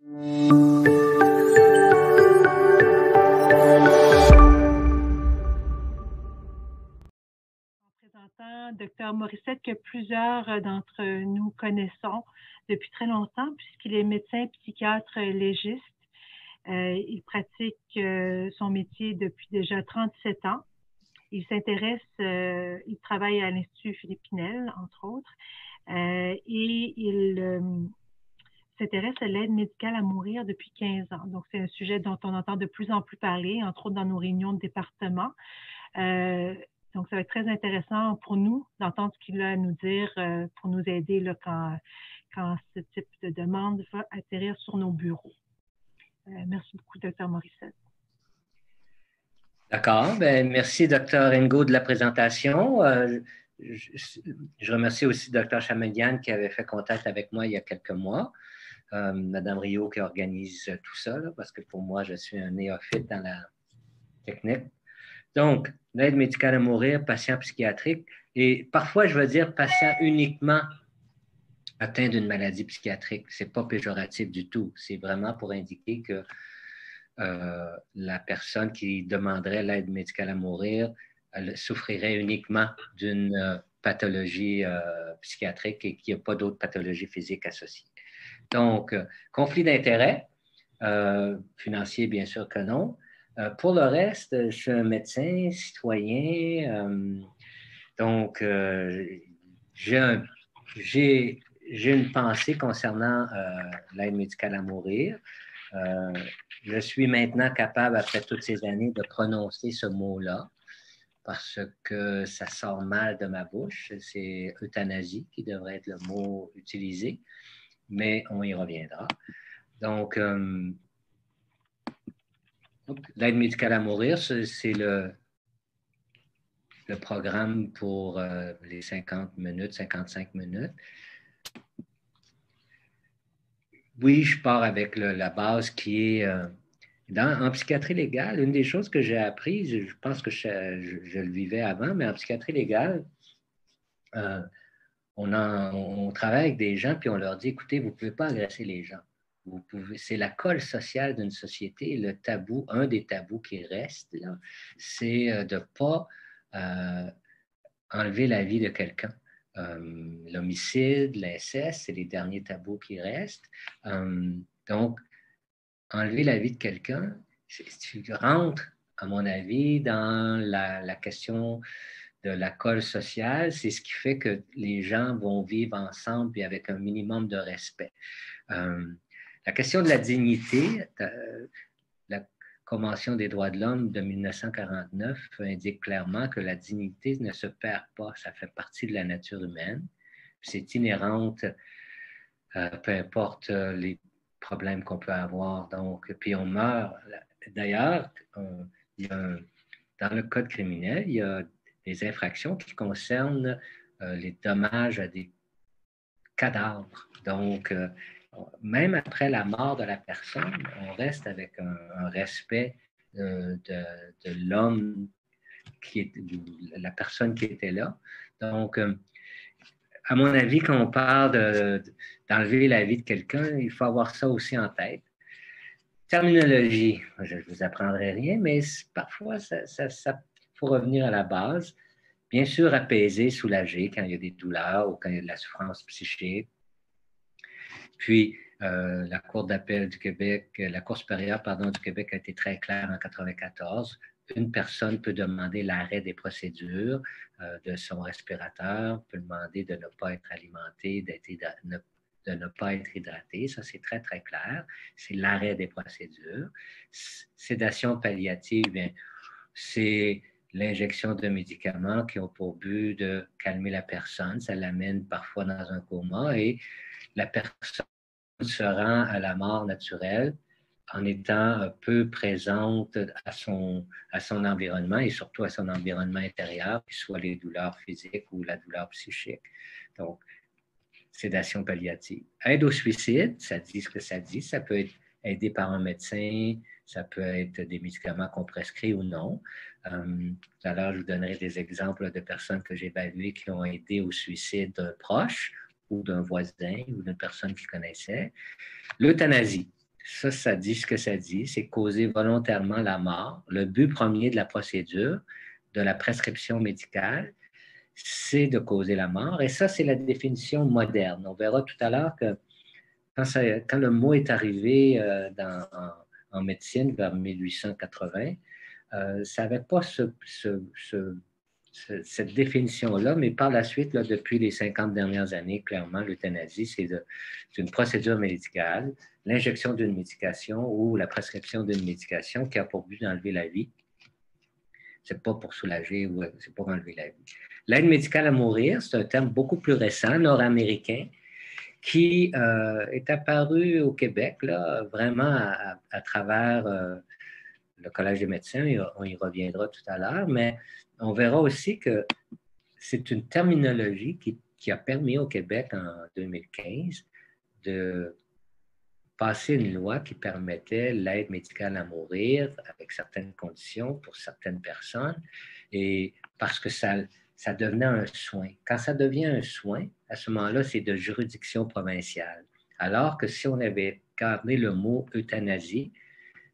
Présentant Dr Morissette, que plusieurs d'entre nous connaissons depuis très longtemps, puisqu'il est médecin psychiatre légiste. Il pratique son métier depuis déjà 37 ans. Il s'intéresse, il travaille à l'Institut Philippe Pinel, entre autres, et il s'intéresse à l'aide médicale à mourir depuis 15 ans. Donc, c'est un sujet dont on entend de plus en plus parler, entre autres dans nos réunions de département. Donc, ça va être très intéressant pour nous d'entendre ce qu'il a à nous dire pour nous aider là, quand ce type de demande va atterrir sur nos bureaux. Merci beaucoup, Dr Morissette. D'accord. Merci, Dr Ngo, de la présentation. Je remercie aussi Dr Chamedian qui avait fait contact avec moi il y a quelques mois. Madame Rio qui organise tout ça, là, parce que pour moi, je suis un néophyte dans la technique. Donc, l'aide médicale à mourir, patient psychiatrique, et parfois, je veux dire patient uniquement atteint d'une maladie psychiatrique. Ce n'est pas péjoratif du tout. C'est vraiment pour indiquer que la personne qui demanderait l'aide médicale à mourir elle souffrirait uniquement d'une pathologie psychiatrique et qu'il n'y a pas d'autres pathologies physiques associées. Donc, conflit d'intérêts, financier, bien sûr que non. Pour le reste, je suis un médecin, citoyen, donc j'ai une pensée concernant l'aide médicale à mourir. Je suis maintenant capable, après toutes ces années, de prononcer ce mot-là parce que ça sort mal de ma bouche. C'est euthanasie qui devrait être le mot utilisé, mais on y reviendra. Donc, l'aide médicale à mourir, c'est le programme pour les 50 minutes, 55 minutes. Oui, je pars avec la base qui est en psychiatrie légale. Une des choses que j'ai apprises, je pense que je le vivais avant, mais en psychiatrie légale, on travaille avec des gens puis on leur dit, écoutez, vous ne pouvez pas agresser les gens. C'est la colle sociale d'une société. Le tabou, un des tabous qui reste, c'est de ne pas enlever la vie de quelqu'un. L'homicide, l'inceste, c'est les derniers tabous qui restent. Donc, enlever la vie de quelqu'un, tu rentres, à mon avis, dans la question de la colle sociale. C'est ce qui fait que les gens vont vivre ensemble et avec un minimum de respect. La question de la dignité, la Convention des droits de l'homme de 1949 indique clairement que la dignité ne se perd pas, ça fait partie de la nature humaine. C'est inhérente, peu importe les problèmes qu'on peut avoir. Donc, puis on meurt. D'ailleurs, dans le code criminel, il y a des infractions qui concernent les dommages à des cadavres. Donc, même après la mort de la personne, on reste avec un respect de l'homme, la personne qui était là. Donc, à mon avis, quand on parle d'enlever la vie de quelqu'un, il faut avoir ça aussi en tête. Terminologie, je ne vous apprendrai rien, mais parfois, ça faut revenir à la base. Bien sûr, apaiser, soulager quand il y a des douleurs ou quand il y a de la souffrance psychique. Puis, la Cour d'appel du Québec, la Cour supérieure, du Québec a été très claire en 1994. Une personne peut demander l'arrêt des procédures de son respirateur, peut demander de ne pas être alimenté, de ne pas être hydraté. Ça, c'est très, très clair. C'est l'arrêt des procédures. Sédation palliative, bien, c'est l'injection de médicaments qui ont pour but de calmer la personne. Ça l'amène parfois dans un coma et la personne se rend à la mort naturelle en étant peu présente à son environnement et surtout à son environnement intérieur, que ce soit les douleurs physiques ou la douleur psychique. Donc, sédation palliative. Aide au suicide, ça dit ce que ça dit. Ça peut être aidé par un médecin, ça peut être des médicaments qu'on prescrit ou non. Tout à l'heure, je vous donnerai des exemples de personnes que j'ai évaluées qui ont aidé au suicide d'un proche ou d'un voisin ou d'une personne qu'ils connaissaient. L'euthanasie. ça dit ce que ça dit, c'est causer volontairement la mort. Le but premier de la procédure, de la prescription médicale, c'est de causer la mort. Et ça, c'est la définition moderne. On verra tout à l'heure que quand le mot est arrivé en médecine vers 1880, ça n'avait pas cette définition-là, mais par la suite, là, depuis les 50 dernières années, clairement, l'euthanasie, c'est une procédure médicale, l'injection d'une médication ou la prescription d'une médication qui a pour but d'enlever la vie. C'est pas pour soulager ou c'est pour enlever la vie. L'aide médicale à mourir, c'est un terme beaucoup plus récent, nord-américain, qui est apparu au Québec, là, vraiment à travers le Collège des médecins, on y reviendra tout à l'heure, mais on verra aussi que c'est une terminologie qui a permis au Québec en 2015 de passer une loi qui permettait l'aide médicale à mourir avec certaines conditions pour certaines personnes, et parce que ça devenait un soin. Quand ça devient un soin, à ce moment-là, c'est de juridiction provinciale. Alors que si on avait gardé le mot euthanasie,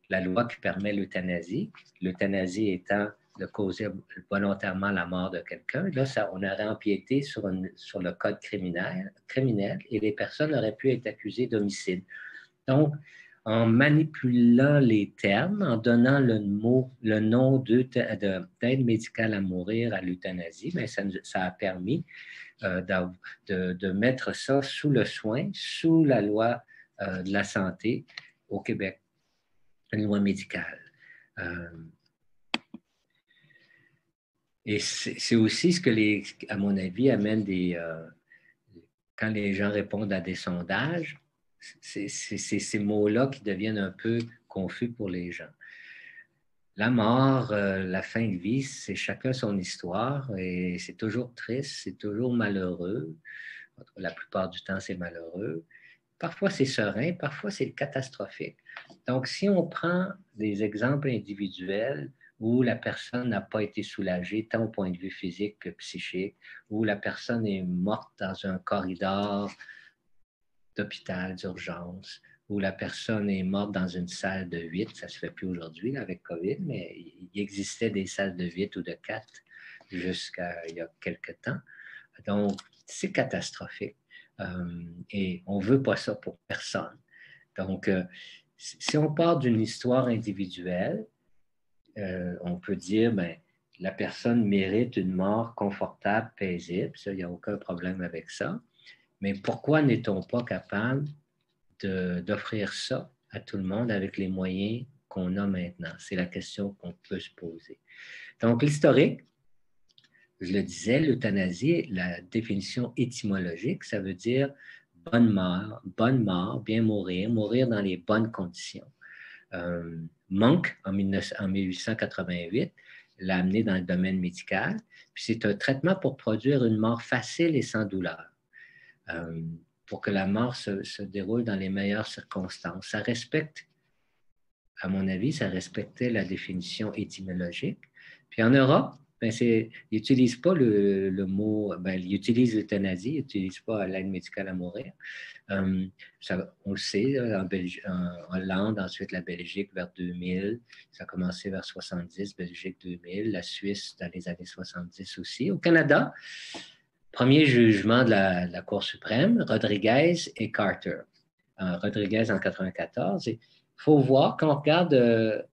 la loi qui permet l'euthanasie étant de causer volontairement la mort de quelqu'un, là, on aurait empiété sur le code criminel et les personnes auraient pu être accusées d'homicide. Donc, en manipulant les termes, en donnant le nom d'aide médicale à mourir à l'euthanasie, mais ça a permis de mettre ça sous le soin, sous la loi de la santé au Québec, une loi médicale. Et c'est aussi ce que, à mon avis, amène quand les gens répondent à des sondages, c'est ces mots-là qui deviennent un peu confus pour les gens. La mort, la fin de vie, c'est chacun son histoire et c'est toujours triste, c'est toujours malheureux. La plupart du temps, c'est malheureux. Parfois, c'est serein, parfois, c'est catastrophique. Donc, si on prend des exemples individuels où la personne n'a pas été soulagée, tant au point de vue physique que psychique, où la personne est morte dans un corridor d'hôpital, d'urgence, où la personne est morte dans une salle de 8, ça ne se fait plus aujourd'hui là, avec COVID, mais il existait des salles de 8 ou de 4 jusqu'à il y a quelques temps. Donc, c'est catastrophique. Et on ne veut pas ça pour personne. Donc, si on part d'une histoire individuelle, on peut dire, ben, la personne mérite une mort confortable, paisible. Ça, il n'y a aucun problème avec ça. Mais pourquoi n'est-on pas capable d'offrir ça à tout le monde avec les moyens qu'on a maintenant? C'est la question qu'on peut se poser. Donc, l'historique, je le disais, l'euthanasie, la définition étymologique, ça veut dire bonne mort, bien mourir, mourir dans les bonnes conditions. Monk, en 1888, l'a amené dans le domaine médical. Puis c'est un traitement pour produire une mort facile et sans douleur, pour que la mort se déroule dans les meilleures circonstances. Ça respecte, à mon avis, ça respectait la définition étymologique. Puis en Europe, ben ils n'utilisent pas le mot, ben, ils utilisent l'euthanasie, ils n'utilisent pas l'aide médicale à mourir. On le sait, en Hollande, ensuite la Belgique vers 2000, ça a commencé vers 70, Belgique 2000, la Suisse dans les années 70 aussi. Au Canada, premier jugement de la Cour suprême, Rodriguez et Carter. Rodriguez en 94. Il faut voir, quand on regarde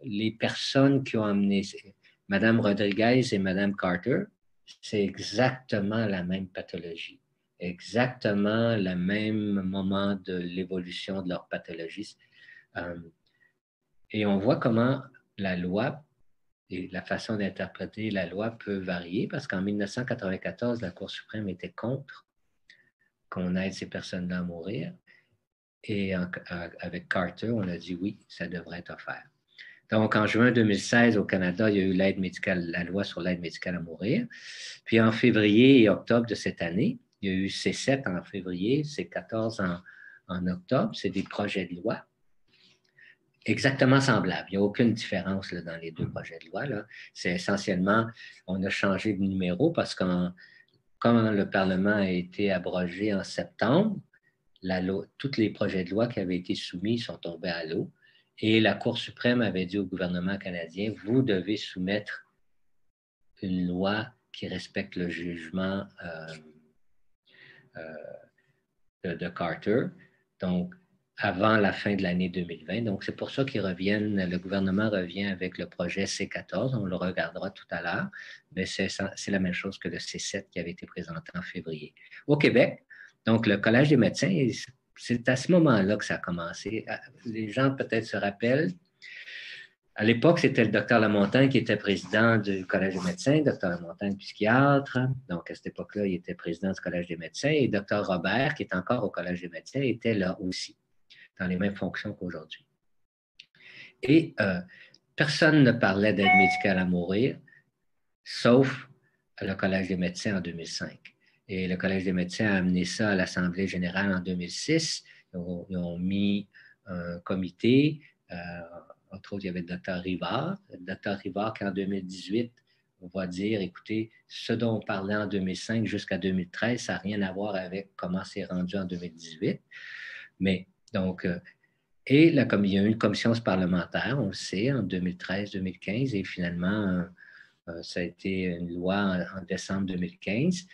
les personnes qui ont amené Mme Rodriguez et Mme Carter, c'est exactement la même pathologie, exactement le même moment de l'évolution de leur pathologie. Et on voit comment la loi et la façon d'interpréter la loi peut varier, parce qu'en 1994, la Cour suprême était contre qu'on aide ces personnes-là à mourir. Et avec Carter, on a dit oui, ça devrait être offert. Donc, en juin 2016, au Canada, il y a eu la loi sur l'aide médicale à mourir. Puis en février et octobre de cette année, il y a eu C7 en février, C14 en octobre. C'est des projets de loi exactement semblables. Il n'y a aucune différence là, dans les deux projets de loi. Là. C'est essentiellement, on a changé de numéro parce que quand le Parlement a été abrogé en septembre, tous les projets de loi qui avaient été soumis sont tombés à l'eau. Et la Cour suprême avait dit au gouvernement canadien, vous devez soumettre une loi qui respecte le jugement de Carter, donc avant la fin de l'année 2020. Donc, c'est pour ça le gouvernement revient avec le projet C14, on le regardera tout à l'heure, mais c'est la même chose que le C7 qui avait été présenté en février. Au Québec, donc le Collège des médecins, c'est à ce moment-là que ça a commencé. Les gens peut-être se rappellent, à l'époque, c'était le docteur Lamontagne qui était président du Collège des médecins, docteur Lamontagne, psychiatre. Donc, à cette époque-là, il était président du Collège des médecins. Et docteur Robert, qui est encore au Collège des médecins, était là aussi, dans les mêmes fonctions qu'aujourd'hui. Et personne ne parlait d'aide médicale à mourir, sauf le Collège des médecins en 2005. Et le Collège des médecins a amené ça à l'Assemblée générale en 2006. Ils ont mis un comité. Entre autres, il y avait le docteur Rivard. Le docteur Rivard, qui en 2018, on va dire, écoutez, ce dont on parlait en 2005 jusqu'à 2013, ça n'a rien à voir avec comment c'est rendu en 2018. Mais donc, et il y a eu une commission parlementaire, on le sait, en 2013-2015, et finalement, ça a été une loi en décembre 2015,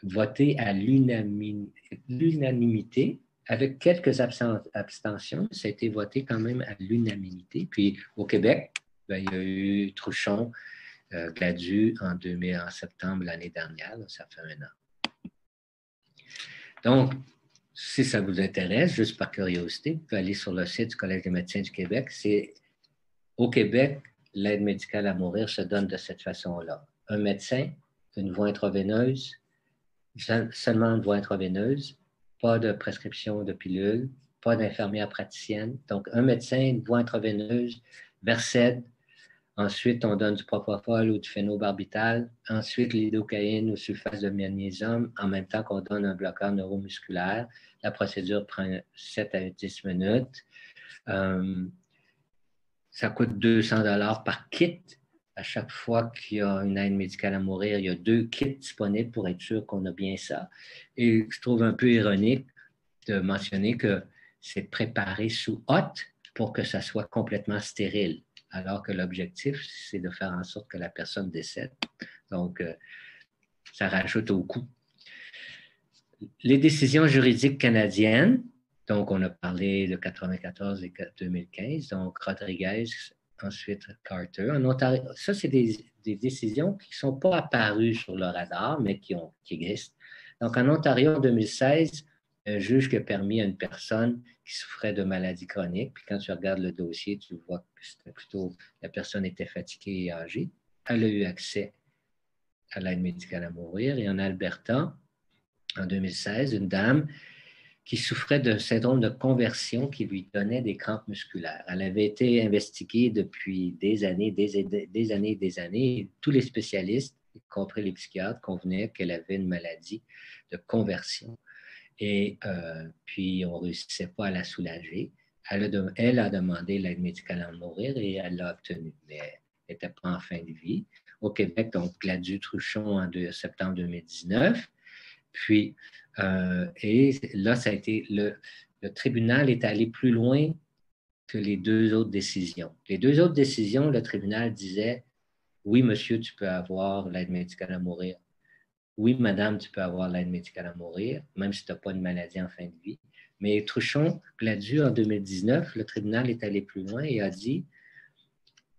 votée à l'unanimité, avec quelques abstentions. Ça a été voté quand même à l'unanimité. Puis au Québec, il y a eu Truchon, Gladu en septembre l'année dernière. Là, ça fait 1 an. Donc, si ça vous intéresse, juste par curiosité, vous pouvez aller sur le site du Collège des médecins du Québec. Au Québec, l'aide médicale à mourir se donne de cette façon-là. Un médecin, une voie intraveineuse, seulement une voie intraveineuse, pas de prescription de pilules, pas d'infirmière praticienne. Donc, un médecin, une voie intraveineuse, Versed. Ensuite, on donne du propofol ou du phénobarbital. Ensuite, lidocaïne ou sulfate de magnésium, en même temps qu'on donne un bloqueur neuromusculaire. La procédure prend 7 à 10 minutes. Ça coûte 200 $ par kit. À chaque fois qu'il y a une aide médicale à mourir, il y a 2 kits disponibles pour être sûr qu'on a bien ça. Et je trouve un peu ironique de mentionner que c'est préparé sous hotte pour que ça soit complètement stérile, alors que l'objectif, c'est de faire en sorte que la personne décède. Donc, ça rajoute au coût. Les décisions juridiques canadiennes, donc on a parlé de 94 et 2015, donc Rodriguez, ensuite Carter. En Ontario, ça, c'est des décisions qui ne sont pas apparues sur le radar, mais qui existent. Donc, en Ontario, en 2016, un juge qui a permis à une personne qui souffrait de maladies chroniques, puis quand tu regardes le dossier, tu vois que c'était plutôt la personne était fatiguée et âgée. Elle a eu accès à l'aide médicale à mourir. Et en Alberta, en 2016, une dame qui souffrait d'un syndrome de conversion qui lui donnait des crampes musculaires. Elle avait été investiguée depuis des années. Tous les spécialistes, y compris les psychiatres, convenaient qu'elle avait une maladie de conversion. Et puis, on ne réussissait pas à la soulager. Elle a demandé l'aide médicale à mourir et elle l'a obtenue, mais elle n'était pas en fin de vie. Au Québec, donc, Gladu Truchon en septembre 2019. Puis, et là, ça a été le tribunal est allé plus loin que les 2 autres décisions. Les 2 autres décisions, le tribunal disait oui, monsieur, tu peux avoir l'aide médicale à mourir. Oui, madame, tu peux avoir l'aide médicale à mourir, même si tu n'as pas une maladie en fin de vie. Mais Truchon, Gladu, en 2019, le tribunal est allé plus loin et a dit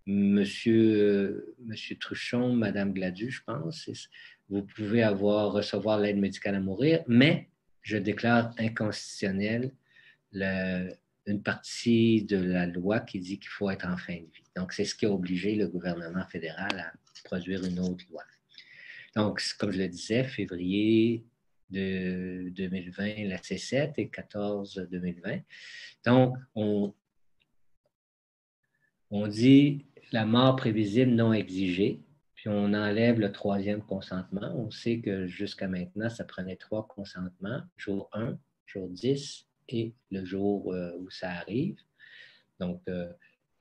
Monsieur Truchon, madame Gladu, je pense, vous pouvez recevoir l'aide médicale à mourir, mais je déclare inconstitutionnelle une partie de la loi qui dit qu'il faut être en fin de vie. Donc, c'est ce qui a obligé le gouvernement fédéral à produire une autre loi. Donc, comme je le disais, février de 2020, la C7 et 14 2020. Donc, on dit la mort prévisible non exigée, puis on enlève le 3e consentement. On sait que jusqu'à maintenant, ça prenait 3 consentements, jour 1, jour 10 et le jour où ça arrive. Donc,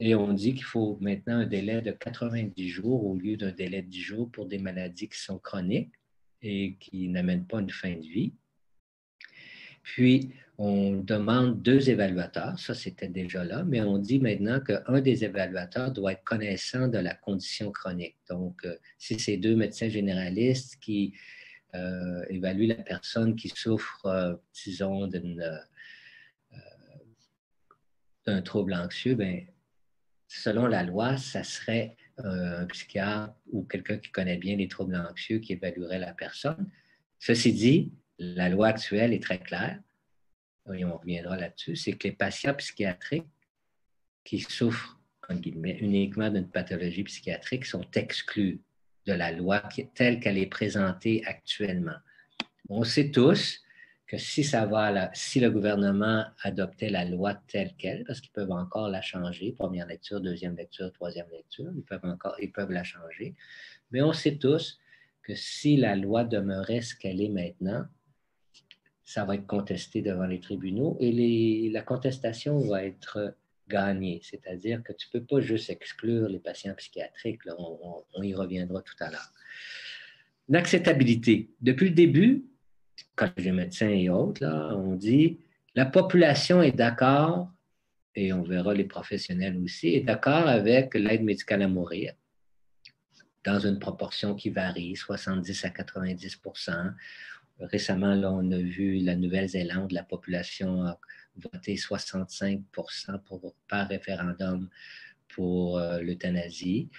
et on dit qu'il faut maintenant un délai de 90 jours au lieu d'un délai de 10 jours pour des maladies qui sont chroniques et qui n'amènent pas une fin de vie. Puis, on demande 2 évaluateurs, ça c'était déjà là, mais on dit maintenant qu'un des évaluateurs doit être connaissant de la condition chronique. Donc, si c'est 2 médecins généralistes qui évaluent la personne qui souffre, disons, d'un trouble anxieux, bien, selon la loi, ça serait un psychiatre ou quelqu'un qui connaît bien les troubles anxieux qui évaluerait la personne. Ceci dit, la loi actuelle est très claire, et on reviendra là-dessus, c'est que les patients psychiatriques qui souffrent, en guillemets, uniquement d'une pathologie psychiatrique sont exclus de la loi telle qu'elle est présentée actuellement. On sait tous que si le gouvernement adoptait la loi telle qu'elle, parce qu'ils peuvent encore la changer, première lecture, deuxième lecture, troisième lecture, ils peuvent la changer, mais on sait tous que si la loi demeurait ce qu'elle est maintenant, ça va être contesté devant les tribunaux et la contestation va être gagnée. C'est-à-dire que tu ne peux pas juste exclure les patients psychiatriques. Là, on y reviendra tout à l'heure. L'acceptabilité. Depuis le début, collège des médecins et autres, là, on dit la population est d'accord, et on verra les professionnels aussi, est d'accord avec l'aide médicale à mourir dans une proportion qui varie, 70 à 90 %. Récemment, là, on a vu la Nouvelle-Zélande, la population a voté 65 % par référendum pour l'euthanasie.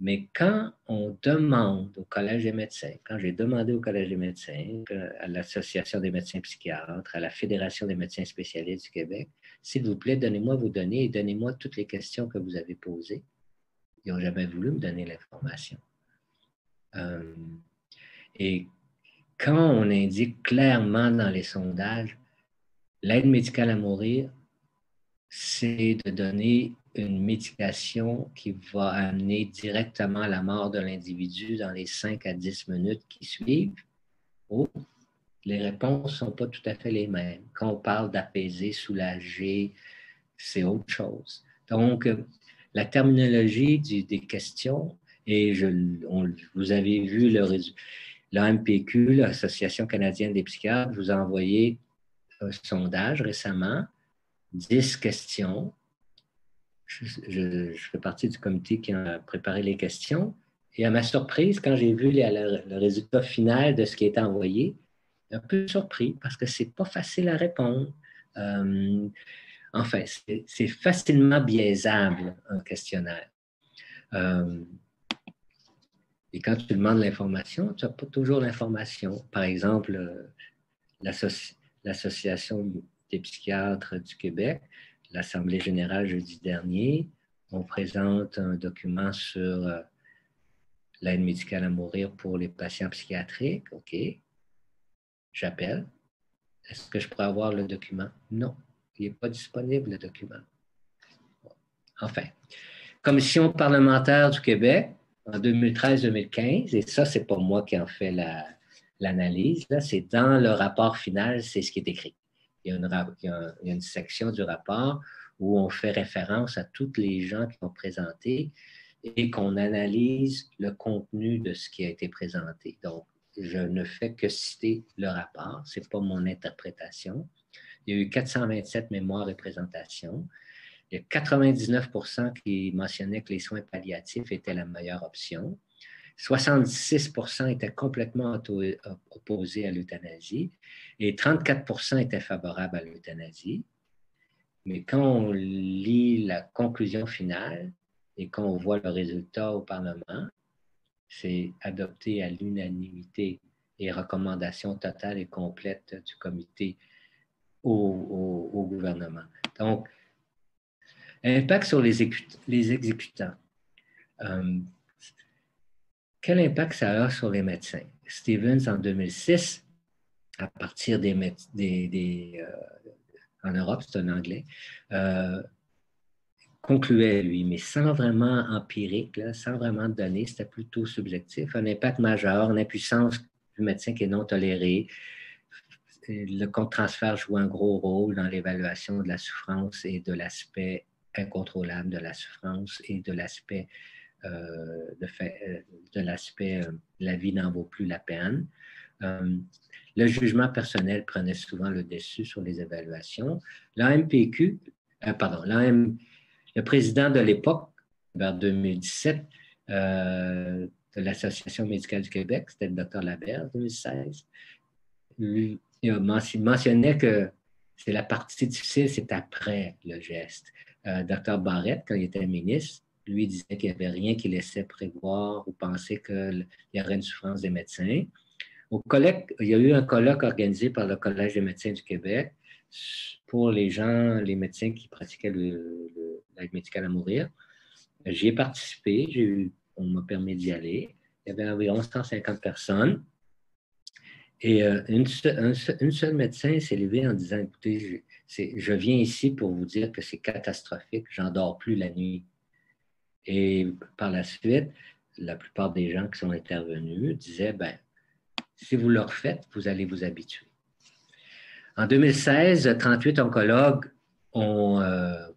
Mais quand on demande au Collège des médecins, quand j'ai demandé au Collège des médecins, à l'Association des médecins psychiatres, à la Fédération des médecins spécialistes du Québec, s'il vous plaît, donnez-moi vos données et donnez-moi toutes les questions que vous avez posées. Ils n'ont jamais voulu me donner l'information. Et quand on indique clairement dans les sondages, l'aide médicale à mourir, c'est de donner une médication qui va amener directement à la mort de l'individu dans les 5 à 10 minutes qui suivent. Oh, les réponses ne sont pas tout à fait les mêmes. Quand on parle d'apaiser, soulager, c'est autre chose. Donc, la terminologie des questions, et vous avez vu l'AMPQ, l'Association canadienne des psychiatres, vous a envoyé un sondage récemment, 10 questions. Je fais partie du comité qui a préparé les questions. Et à ma surprise, quand j'ai vu le résultat final de ce qui est envoyé, un peu surpris parce que ce n'est pas facile à répondre. Enfin, c'est facilement biaisable, un questionnaire. Et quand tu demandes l'information, tu n'as pas toujours l'information. Par exemple, l'Association des psychiatres du Québec, l'Assemblée générale jeudi dernier, on présente un document sur l'aide médicale à mourir pour les patients psychiatriques. OK. J'appelle. Est-ce que je pourrais avoir le document? Non. Il n'est pas disponible, le document. Enfin, Commission parlementaire du Québec, en 2013-2015, et ça, ce n'est pas moi qui en fais l'analyse, là, c'est dans le rapport final, c'est ce qui est écrit. Il y a une section du rapport où on fait référence à tous les gens qui ont présenté et qu'on analyse le contenu de ce qui a été présenté. Donc, je ne fais que citer le rapport, ce n'est pas mon interprétation. Il y a eu 427 mémoires et présentations. Il y a 99 % qui mentionnaient que les soins palliatifs étaient la meilleure option. 66 % étaient complètement opposés à l'euthanasie et 34 % étaient favorables à l'euthanasie. Mais quand on lit la conclusion finale et qu'on voit le résultat au Parlement, c'est adopté à l'unanimité et recommandation totale et complète du comité au gouvernement. Donc, impact sur les exécutants. Quel impact ça a sur les médecins? Stevens, en 2006, à partir en Europe, c'est un anglais, concluait, lui, mais sans vraiment empirique, là, sans vraiment donner, c'était plutôt subjectif, un impact majeur, une impuissance du médecin qui est non tolérée. Le contre-transfert joue un gros rôle dans l'évaluation de la souffrance et de l'aspect incontrôlable de la souffrance et de l'aspect la vie n'en vaut plus la peine. Le jugement personnel prenait souvent le dessus sur les évaluations. L'AMPQ, le président de l'époque, vers 2017, de l'Association médicale du Québec, c'était le Dr Laberge, 2016, lui, il mentionnait que c'est la partie difficile, c'est après le geste. Dr Barrett, quand il était ministre, lui disait qu'il n'y avait rien qui laissait prévoir ou penser qu'il y aurait une souffrance des médecins. Il y a eu un colloque organisé par le Collège des médecins du Québec pour les médecins qui pratiquaient l'aide médicale à mourir. J'y ai participé, on m'a permis d'y aller. Il y avait environ 150 personnes. Et un seul médecin s'est levé en disant, écoutez, je viens ici pour vous dire que c'est catastrophique, j'en dors plus la nuit. Et par la suite, la plupart des gens qui sont intervenus disaient, ben, si vous le refaites, vous allez vous habituer. En 2016, 38 oncologues ont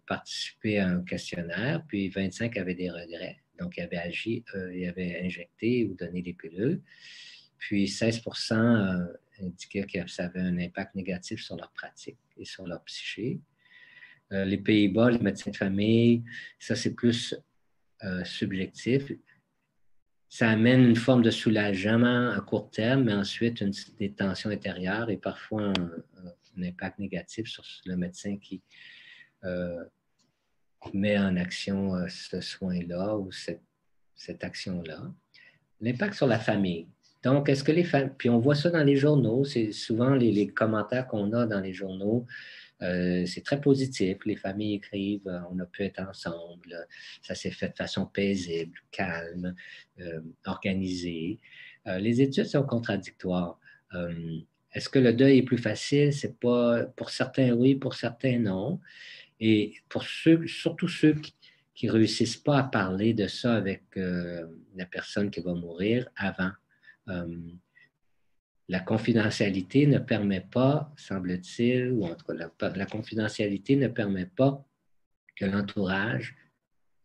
participé à un questionnaire, puis 25 avaient des regrets. Donc, ils avaient injecté ou donné des pilules. Puis 16% indiquaient que ça avait un impact négatif sur leur pratique et sur leur psyché. Les Pays-Bas, les médecins de famille, ça c'est plus subjectif. Ça amène une forme de soulagement à court terme, mais ensuite des tensions intérieures et parfois un impact négatif sur le médecin qui met en action ce soin-là ou cette action-là. L'impact sur la famille. Donc, est-ce que les familles... Puis on voit ça dans les journaux, c'est souvent les commentaires qu'on a dans les journaux, c'est très positif. Les familles écrivent, on a pu être ensemble, ça s'est fait de façon paisible, calme, organisée. Les études sont contradictoires. Est-ce que le deuil est plus facile? C'est pas, pour certains oui, pour certains non. Et pour surtout ceux qui ne réussissent pas à parler de ça avec la personne qui va mourir avant. La confidentialité ne permet pas, semble-t-il, ou en tout cas, la confidentialité ne permet pas que l'entourage,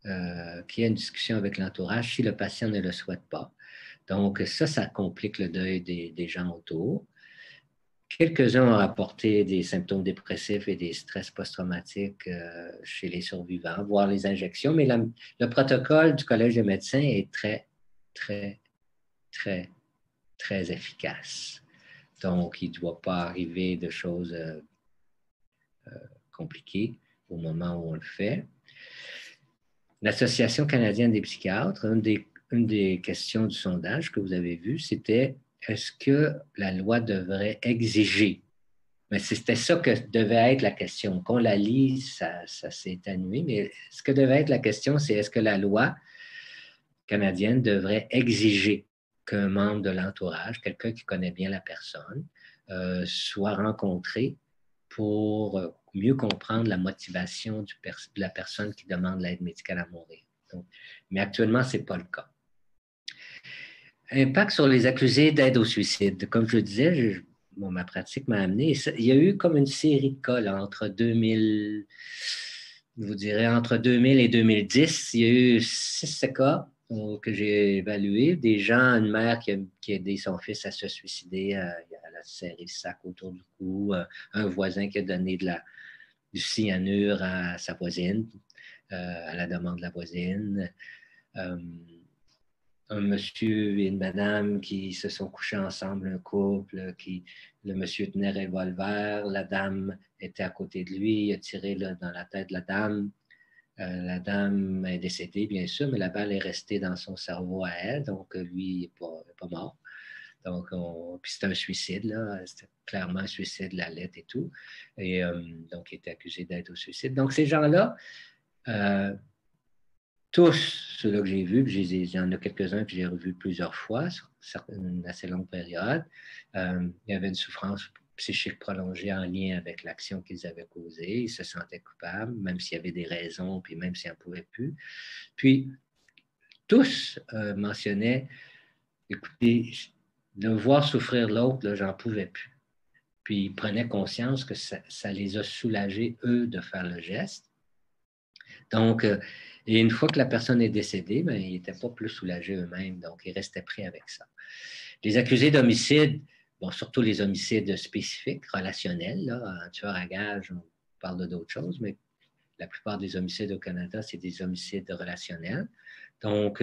qu'il y ait une discussion avec l'entourage si le patient ne le souhaite pas. Donc, ça complique le deuil des gens autour. Quelques-uns ont rapporté des symptômes dépressifs et des stress post-traumatiques chez les survivants, voire les injections, mais le protocole du Collège des médecins est très, très, très, très efficace. Donc, il ne doit pas arriver de choses compliquées au moment où on le fait. L'Association canadienne des psychiatres, une des questions du sondage que vous avez vu, c'était est-ce que la loi devrait exiger? Mais c'était ça que devait être la question. Qu'on la lit, ça s'est atténué, mais ce que devait être la question, c'est est-ce que la loi canadienne devrait exiger qu'un membre de l'entourage, quelqu'un qui connaît bien la personne, soit rencontré pour mieux comprendre la motivation de la personne qui demande l'aide médicale à mourir. Donc, mais actuellement, ce n'est pas le cas. Impact sur les accusés d'aide au suicide. Comme je le disais, ma pratique m'a amené. Il y a eu comme une série de cas là, entre 2000 et 2010. Il y a eu 6 cas que j'ai évalués. Des gens, une mère qui a aidé son fils à se suicider, elle a serré le sac autour du cou. Un voisin qui a donné du cyanure à sa voisine, à la demande de la voisine. Un monsieur et une madame qui se sont couchés ensemble, un couple, le monsieur tenait un revolver, la dame était à côté de lui, il a tiré dans la tête de la dame. La dame est décédée, bien sûr, mais la balle est restée dans son cerveau à elle, donc lui, il n'est pas mort. Donc, puis c'était un suicide, là, c'était clairement un suicide, la lettre et tout. Et donc, il était accusé d'aide au suicide. Donc, ces gens-là, tous ceux-là que j'ai vus, il y en a quelques-uns que j'ai revus plusieurs fois sur une assez longue période. Il y avait une souffrance psychique prolongée en lien avec l'action qu'ils avaient causée. Ils se sentaient coupables, même s'il y avait des raisons, puis même s'ils n'en pouvaient plus. Puis, tous mentionnaient, écoutez, de voir souffrir l'autre, là, j'en pouvais plus. Puis, ils prenaient conscience que ça les a soulagés, eux, de faire le geste. Donc, et une fois que la personne est décédée, ben, ils n'étaient pas plus soulagés eux-mêmes, donc ils restaient pris avec ça. Les accusés d'homicide, bon, surtout les homicides spécifiques, relationnels. Là, un tueur à gages, on parle d'autres choses, mais la plupart des homicides au Canada, c'est des homicides relationnels. Donc,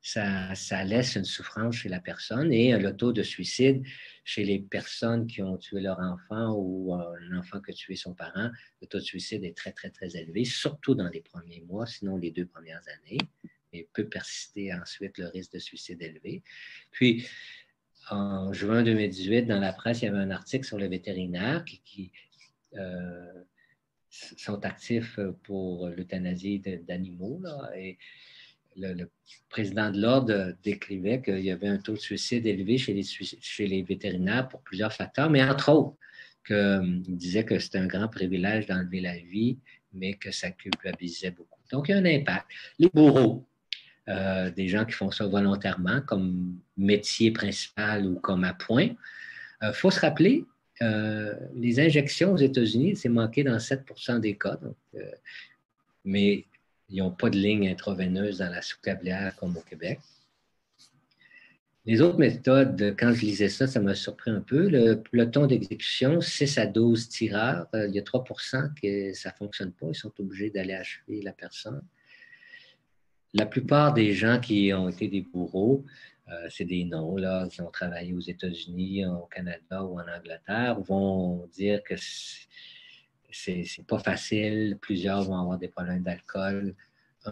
ça laisse une souffrance chez la personne et le taux de suicide chez les personnes qui ont tué leur enfant ou un enfant qui a tué son parent, le taux de suicide est très, très, très élevé, surtout dans les premiers mois, sinon les 2 premières années, et peut persister ensuite le risque de suicide élevé. Puis, en juin 2018, dans la presse, il y avait un article sur le vétérinaire qui sont actifs pour l'euthanasie d'animaux. Là, et le président de l'Ordre décrivait qu'il y avait un taux de suicide élevé chez les vétérinaires pour plusieurs facteurs, mais entre autres, il disait que c'était un grand privilège d'enlever la vie, mais que ça culpabilisait beaucoup. Donc, il y a un impact. Les bourreaux, des gens qui font ça volontairement comme métier principal ou comme appoint, faut se rappeler, les injections aux États-Unis, c'est manqué dans 7% des cas. Donc, mais ils n'ont pas de ligne intraveineuse dans la sous-cablière comme au Québec. Les autres méthodes, quand je lisais ça, ça m'a surpris un peu. Le peloton d'exécution, 6 à 12 tireurs, il y a 3% que ça ne fonctionne pas. Ils sont obligés d'aller achever la personne. La plupart des gens qui ont été des bourreaux, c'est des noms, là, qui ont travaillé aux États-Unis, au Canada ou en Angleterre, vont dire que c'est pas facile. Plusieurs vont avoir des problèmes d'alcool.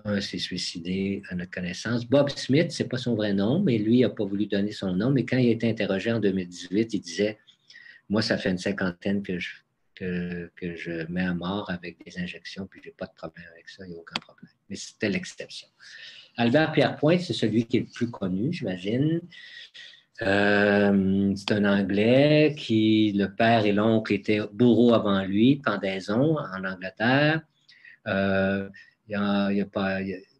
Un s'est suicidé à notre connaissance. Bob Smith, c'est pas son vrai nom, mais lui, il n'a pas voulu donner son nom. Mais quand il a été interrogé en 2018, il disait « Moi, ça fait une cinquantaine que je mets à mort avec des injections, puis j'ai pas de problème avec ça, il n'y a aucun problème. » Mais c'était l'exception. Albert Pierrepoint, c'est celui qui est le plus connu, j'imagine. C'est un Anglais qui, le père et l'oncle étaient bourreaux avant lui, pendaison en Angleterre. Il a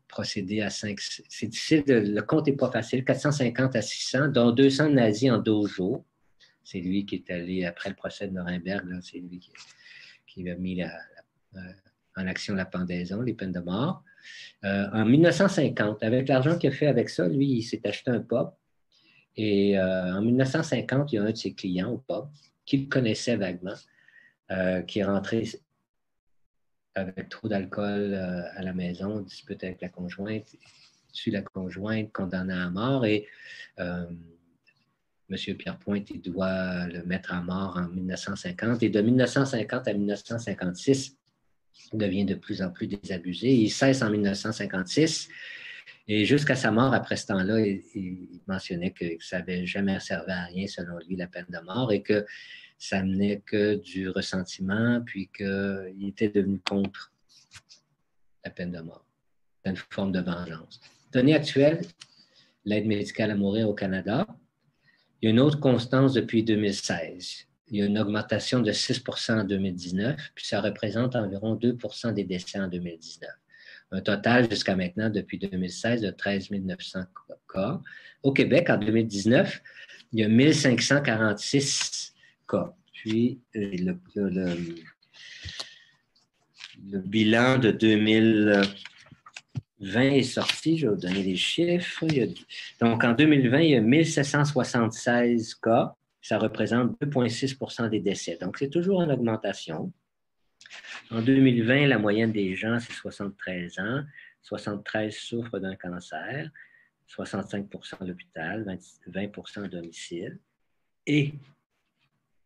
procédé à 5... C'est difficile, le compte n'est pas facile, 450 à 600, dont 200 nazis en 12 jours. C'est lui qui est allé, après le procès de Nuremberg, là, c'est lui qui a mis en action la pendaison, les peines de mort. En 1950, avec l'argent qu'il a fait avec ça, lui, il s'est acheté un pub. Et en 1950, il y a un de ses clients au pub qui le connaissait vaguement, qui est rentré avec trop d'alcool à la maison, dispute avec la conjointe, tue la conjointe, condamné à mort. Et M. Pierrepoint, il doit le mettre à mort en 1950. Et de 1950 à 1956, il devient de plus en plus désabusé. Il cesse en 1956. Et jusqu'à sa mort, après ce temps-là, il mentionnait que ça n'avait jamais servi à rien, selon lui, la peine de mort, et que ça menait que du ressentiment, puis qu'il était devenu contre la peine de mort. C'est une forme de vengeance. Données actuelles, l'aide médicale à mourir au Canada, il y a une autre constance depuis 2016. Il y a une augmentation de 6% en 2019, puis ça représente environ 2% des décès en 2019. Un total jusqu'à maintenant, depuis 2016, de 13 900 cas. Au Québec, en 2019, il y a 1546 cas. Puis, le bilan de 2020 est sorti. Je vais vous donner les chiffres. Donc, en 2020, il y a 1776 cas. Ça représente 2,6% des décès. Donc, c'est toujours en augmentation. En 2020, la moyenne des gens, c'est 73 ans. 73 souffrent d'un cancer, 65% à l'hôpital, 20% à domicile. Et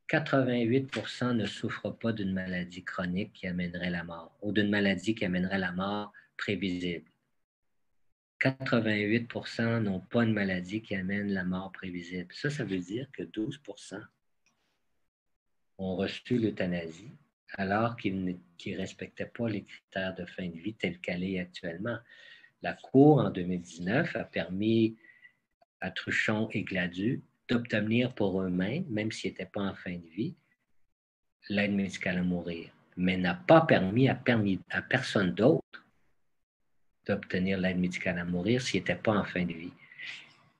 88% ne souffrent pas d'une maladie chronique qui amènerait la mort ou d'une maladie qui amènerait la mort prévisible. 88% n'ont pas une maladie qui amène la mort prévisible. Ça veut dire que 12% ont reçu l'euthanasie alors qu'ils ne respectaient pas les critères de fin de vie tels qu'elle est actuellement. La Cour, en 2019, a permis à Truchon et Gladue d'obtenir pour eux-mêmes, même s'ils n'étaient pas en fin de vie, l'aide médicale à mourir, mais n'a pas permis à personne d'autre d'obtenir l'aide médicale à mourir s'ils n'étaient pas en fin de vie.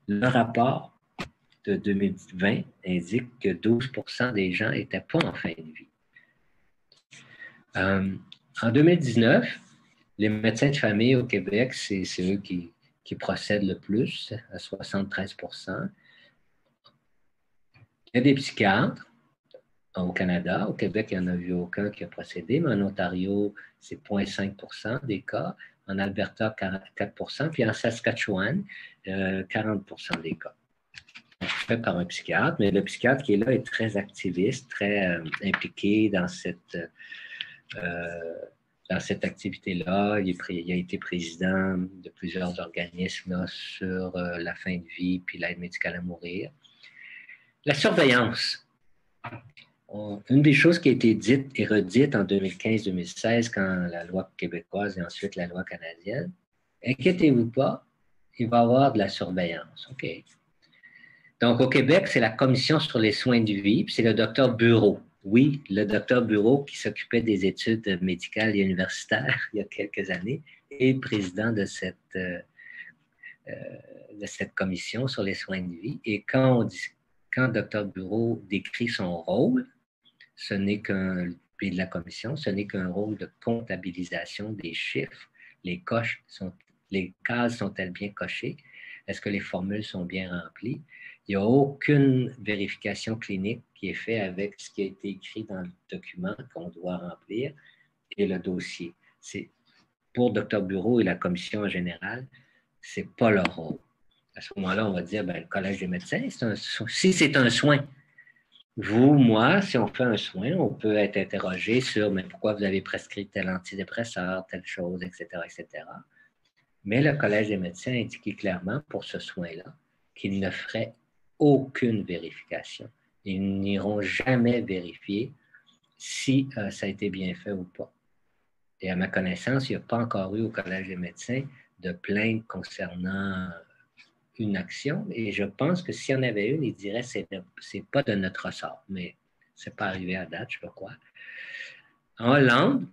Le rapport de 2020 indique que 12% des gens n'étaient pas en fin de vie. En 2019, les médecins de famille au Québec, c'est eux qui procèdent le plus, à 73%. Il y a des psychiatres au Canada. Au Québec, il n'y en a eu aucun qui a procédé, mais en Ontario, c'est 0,5 % des cas. En Alberta, 44 %, puis en Saskatchewan, 40 % des cas. Fait par un psychiatre, mais le psychiatre qui est là est très activiste, très impliqué dans cette activité-là. Il a été président de plusieurs organismes là, sur la fin de vie puis l'aide médicale à mourir. La surveillance. Une des choses qui a été dite et redite en 2015-2016 quand la loi québécoise et ensuite la loi canadienne, inquiétez-vous pas, il va y avoir de la surveillance. OK. Donc, au Québec, c'est la Commission sur les soins de vie, puis c'est le docteur Bureau. Oui, le docteur Bureau qui s'occupait des études médicales et universitaires il y a quelques années est président de cette commission sur les soins de vie. Et quand docteur Bureau décrit son rôle, ce n'est qu'un, puis de la commission, ce n'est qu'un rôle de comptabilisation des chiffres. Les cases sont-elles bien cochées? Est-ce que les formules sont bien remplies? Il n'y a aucune vérification clinique qui est faite avec ce qui a été écrit dans le document qu'on doit remplir et le dossier. C'est, pour Dr Bureau et la commission en général, ce n'est pas leur rôle. À ce moment-là, on va dire, le Collège des médecins, si c'est un soin, vous, moi, si on fait un soin, on peut être interrogé sur mais pourquoi vous avez prescrit tel antidépresseur, telle chose, etc., etc. Mais le Collège des médecins a indiqué clairement pour ce soin-là qu'ils ne feraient aucune vérification. Ils n'iront jamais vérifier si ça a été bien fait ou pas. Et à ma connaissance, il n'y a pas encore eu au Collège des médecins de plainte concernant une action. Et je pense que s'il y en avait une, ils diraient que ce n'est pas de notre ressort. Mais ce n'est pas arrivé à date, je crois. En Hollande,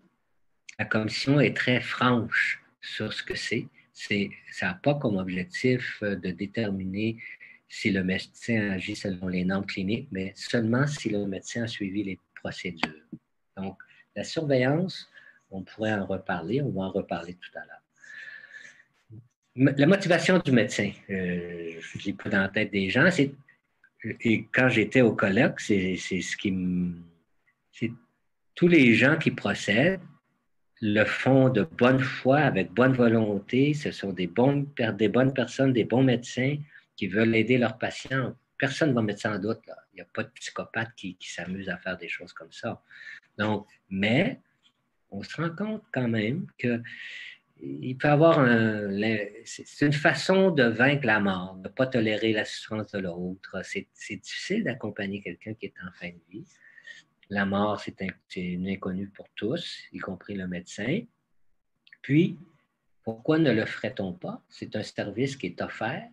la commission est très franche sur ce que c'est. Ça n'a pas comme objectif de déterminer si le médecin agit selon les normes cliniques, mais seulement si le médecin a suivi les procédures. Donc, la surveillance, on pourrait en reparler, on va en reparler tout à l'heure. La motivation du médecin, je ne l'ai pas dans la tête des gens, et quand j'étais au colloque, c'est ce qui me... C'est tous les gens qui procèdent le font de bonne foi, avec bonne volonté. Ce sont des bonnes personnes, des bons médecins qui veulent aider leurs patients. Personne ne va mettre ça en doute. Là. Il n'y a pas de psychopathe qui s'amuse à faire des choses comme ça. Donc, mais on se rend compte quand même qu'il peut y avoir c'est une façon de vaincre la mort, de ne pas tolérer la souffrance de l'autre. C'est difficile d'accompagner quelqu'un qui est en fin de vie. La mort, c'est une inconnue pour tous, y compris le médecin. Puis, pourquoi ne le ferait-on pas? C'est un service qui est offert.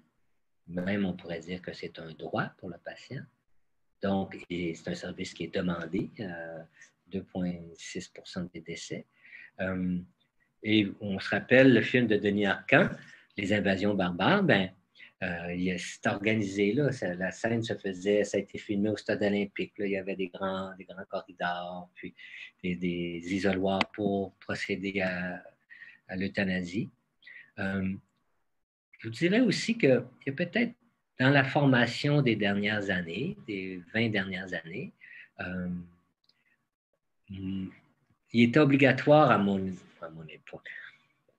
Même, on pourrait dire que c'est un droit pour le patient. Donc, c'est un service qui est demandé, 2,6 % des décès. Et on se rappelle le film de Denis Arcand, Les invasions barbares, c'est organisé, là, la scène ça a été filmé au stade olympique. Là, il y avait des grands corridors, puis des isoloirs pour procéder à l'euthanasie. Je vous dirais aussi qu'il y a peut-être dans la formation des dernières années, des 20 dernières années, il était obligatoire à mon époque,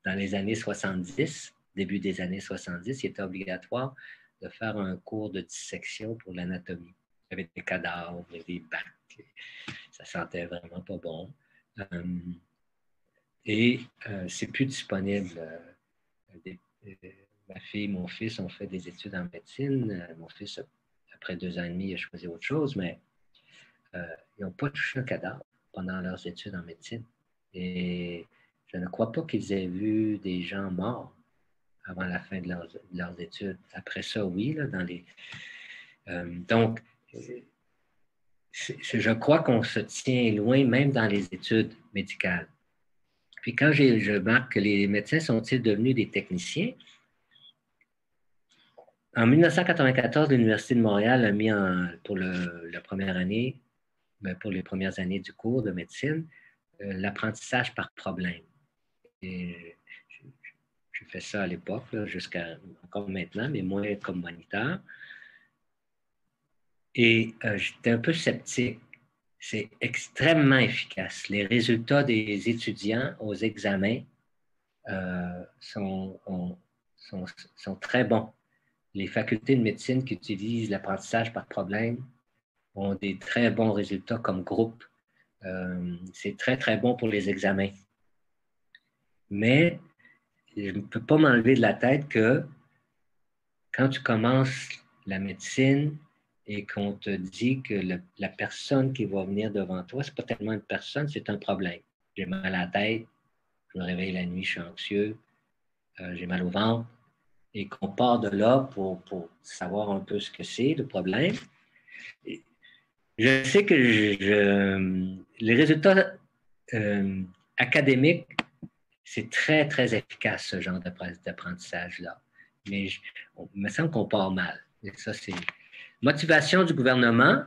dans les années 70, début des années 70, il était obligatoire de faire un cours de dissection pour l'anatomie. Il y avait des cadavres, des bacs, ça sentait vraiment pas bon. Et c'est plus disponible. Ma fille, mon fils ont fait des études en médecine. Mon fils, après 2 ans et demi, il a choisi autre chose, mais ils n'ont pas touché un cadavre pendant leurs études en médecine. Et je ne crois pas qu'ils aient vu des gens morts avant la fin de leurs études. Après ça, oui, là, dans les... donc, je crois qu'on se tient loin, même dans les études médicales. Puis quand je marque que les médecins sont-ils devenus des techniciens, en 1994, l'Université de Montréal a mis pour la première année, pour les premières années du cours de médecine, l'apprentissage par problème. Et j'ai fait ça à l'époque, jusqu'à encore maintenant, mais moins comme moniteur. Et j'étais un peu sceptique. C'est extrêmement efficace. Les résultats des étudiants aux examens sont, sont très bons. Les facultés de médecine qui utilisent l'apprentissage par problème ont des très bons résultats comme groupe. C'est très, très bon pour les examens. Mais je ne peux pas m'enlever de la tête que quand tu commences la médecine et qu'on te dit que la personne qui va venir devant toi, ce n'est pas tellement une personne, c'est un problème. J'ai mal à la tête, je me réveille la nuit, je suis anxieux, j'ai mal au ventre, et qu'on part de là pour savoir un peu ce que c'est, le problème. Et je sais que les résultats académiques, c'est très, très efficace, ce genre d'apprentissage-là. Mais il me semble qu'on part mal. Et ça, c'est motivation du gouvernement.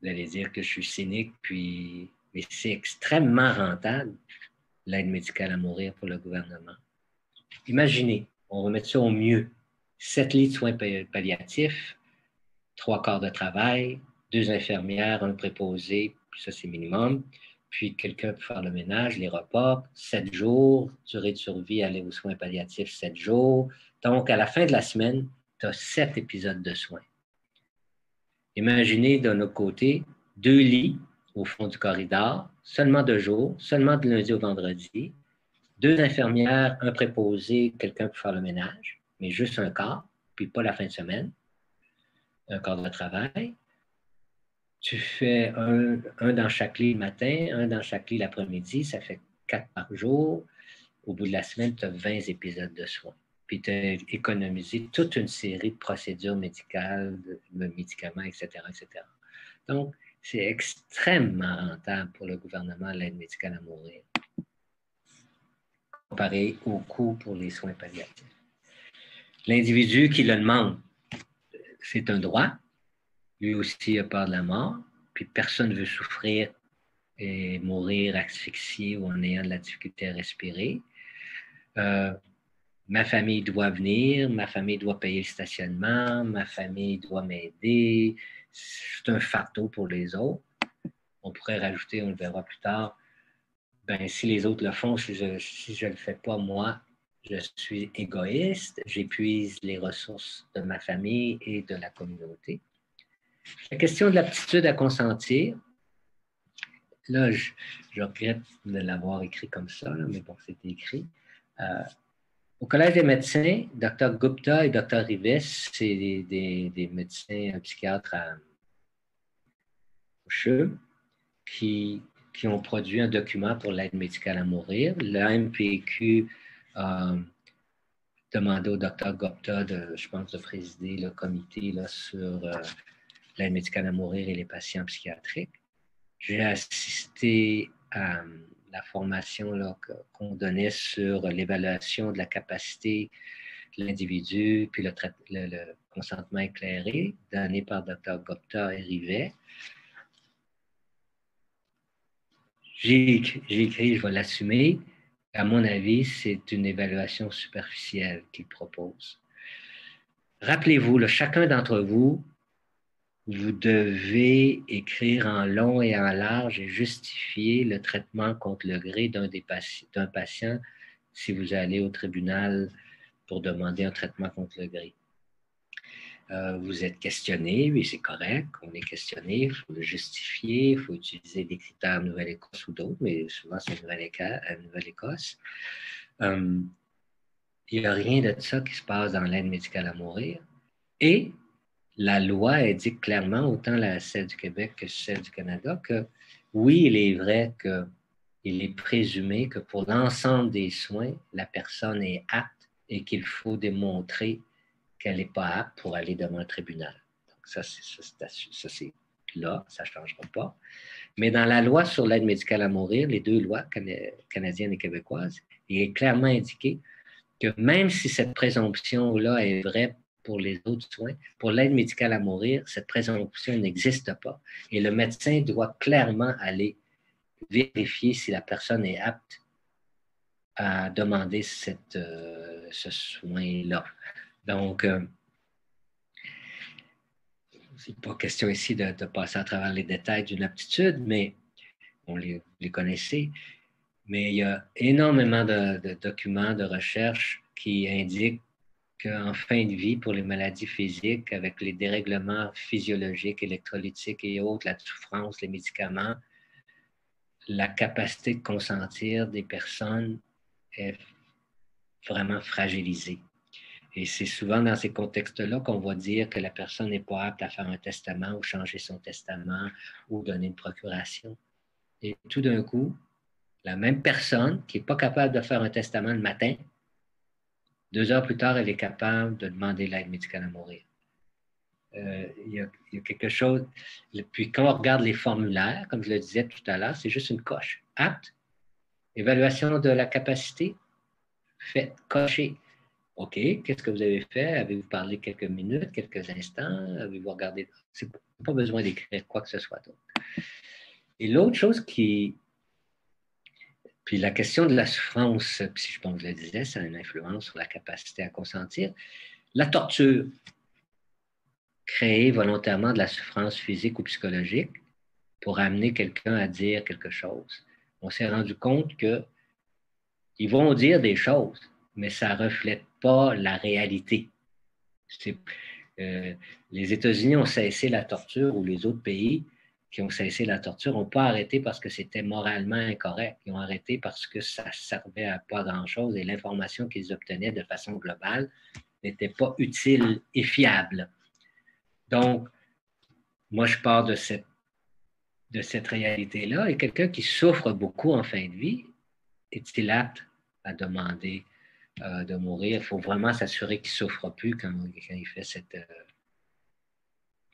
Vous allez dire que je suis cynique, mais c'est extrêmement rentable, l'aide médicale à mourir pour le gouvernement. Imaginez, on va mettre ça au mieux. 7 lits de soins palliatifs, 3 quarts de travail, 2 infirmières, un préposé, puis ça c'est minimum. Puis quelqu'un peut faire le ménage, les repas, 7 jours, durée de survie, aller aux soins palliatifs, 7 jours. Donc, à la fin de la semaine, tu as 7 épisodes de soins. Imaginez d'un autre côté, 2 lits au fond du corridor, seulement 2 jours, seulement de lundi au vendredi, 2 infirmières, un préposé, quelqu'un pour faire le ménage, mais juste un quart, puis pas la fin de semaine, un quart de travail. Tu fais un dans chaque lit le matin, un dans chaque lit l'après-midi, ça fait 4 par jour. Au bout de la semaine, tu as 20 épisodes de soins. Puis tu as économisé toute une série de procédures médicales, de médicaments, etc., etc. Donc, c'est extrêmement rentable pour le gouvernement, l'aide médicale à mourir, comparé au coût pour les soins palliatifs. L'individu qui le demande, c'est un droit. Lui aussi a peur de la mort, puis personne ne veut souffrir et mourir asphyxié ou en ayant de la difficulté à respirer. Ma famille doit venir, ma famille doit payer le stationnement, ma famille doit m'aider. C'est un fardeau pour les autres. On pourrait rajouter, on le verra plus tard, ben, si les autres le font, si je ne le fais pas, moi, je suis égoïste, j'épuise les ressources de ma famille et de la communauté. La question de l'aptitude à consentir, là, je regrette de l'avoir écrit comme ça, là, mais bon, c'était écrit. Au Collège des médecins, Dr Gupta et Dr Rives, c'est des médecins psychiatres à CHU qui ont produit un document pour l'aide médicale à mourir. L'AMPQ a demandé au Dr Gupta, je pense, de présider le comité là, sur l'aide médicale à mourir et les patients psychiatriques. J'ai assisté à la formation qu'on donnait sur l'évaluation de la capacité de l'individu, puis le consentement éclairé, donné par Dr Gupta et Rivet. J'ai écrit, je vais l'assumer. À mon avis, c'est une évaluation superficielle qu'il propose. Rappelez-vous, là, chacun d'entre vous, vous devez écrire en long et en large et justifier le traitement contre le gré d'un patient si vous allez au tribunal pour demander un traitement contre le gré. Vous êtes questionné, oui, c'est correct, on est questionné, il faut le justifier, il faut utiliser des critères Nouvelle-Écosse ou d'autres, mais souvent c'est Nouvelle-Écosse. Il n'y a rien de ça qui se passe dans l'aide médicale à mourir. Et la loi indique clairement, autant celle du Québec que celle du Canada, que oui, il est vrai qu'il est présumé que pour l'ensemble des soins, la personne est apte et qu'il faut démontrer qu'elle n'est pas apte pour aller devant un tribunal. Donc ça c'est là, ça ne changera pas. Mais dans la loi sur l'aide médicale à mourir, les 2 lois canadiennes et québécoises, il est clairement indiqué que même si cette présomption-là est vraie pour les autres soins, pour l'aide médicale à mourir, cette présomption n'existe pas. Et le médecin doit clairement aller vérifier si la personne est apte à demander ce soin-là. Donc, c'est pas question ici de passer à travers les détails d'une aptitude, mais on les connaissait. Mais il y a énormément de documents, de recherches qui indiquent qu'en fin de vie, pour les maladies physiques, avec les dérèglements physiologiques, électrolytiques et autres, la souffrance, les médicaments, la capacité de consentir des personnes est vraiment fragilisée. Et c'est souvent dans ces contextes-là qu'on va dire que la personne n'est pas apte à faire un testament ou changer son testament ou donner une procuration. Et tout d'un coup, la même personne qui n'est pas capable de faire un testament le matin, 2 heures plus tard, elle est capable de demander l'aide médicale à mourir. Il y a quelque chose. Puis quand on regarde les formulaires, comme je le disais tout à l'heure, c'est juste une coche. Apte, évaluation de la capacité, fait, coché. OK, qu'est-ce que vous avez fait? Avez-vous parlé quelques minutes, quelques instants? Avez-vous regardé? C'est pas besoin d'écrire quoi que ce soit d'autre. Et l'autre chose qui... Puis la question de la souffrance, puis je le disais, ça a une influence sur la capacité à consentir. La torture, créer volontairement de la souffrance physique ou psychologique pour amener quelqu'un à dire quelque chose. On s'est rendu compte qu'ils vont dire des choses, mais ça ne reflète pas la réalité. Les États-Unis ont cessé la torture ou les autres pays qui ont cessé la torture n'ont pas arrêté parce que c'était moralement incorrect. Ils ont arrêté parce que ça ne servait à pas grand-chose et l'information qu'ils obtenaient de façon globale n'était pas utile et fiable. Donc, moi, je pars de cette réalité-là et quelqu'un qui souffre beaucoup en fin de vie, est-il apte à demander de mourir? Il faut vraiment s'assurer qu'il ne souffre plus quand il fait cette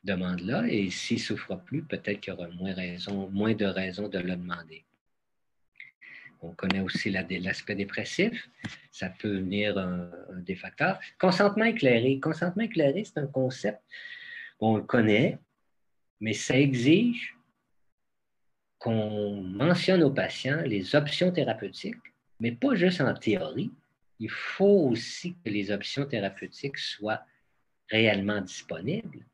demande-là. Et s'il ne souffre plus, peut-être qu'il y aura moins de raisons de le demander. On connaît aussi l'aspect dépressif. Ça peut venir un des facteurs. Consentement éclairé. Consentement éclairé, c'est un concept, on le connaît, mais ça exige qu'on mentionne aux patients les options thérapeutiques, mais pas juste en théorie. Il faut aussi que les options thérapeutiques soient réellement disponibles.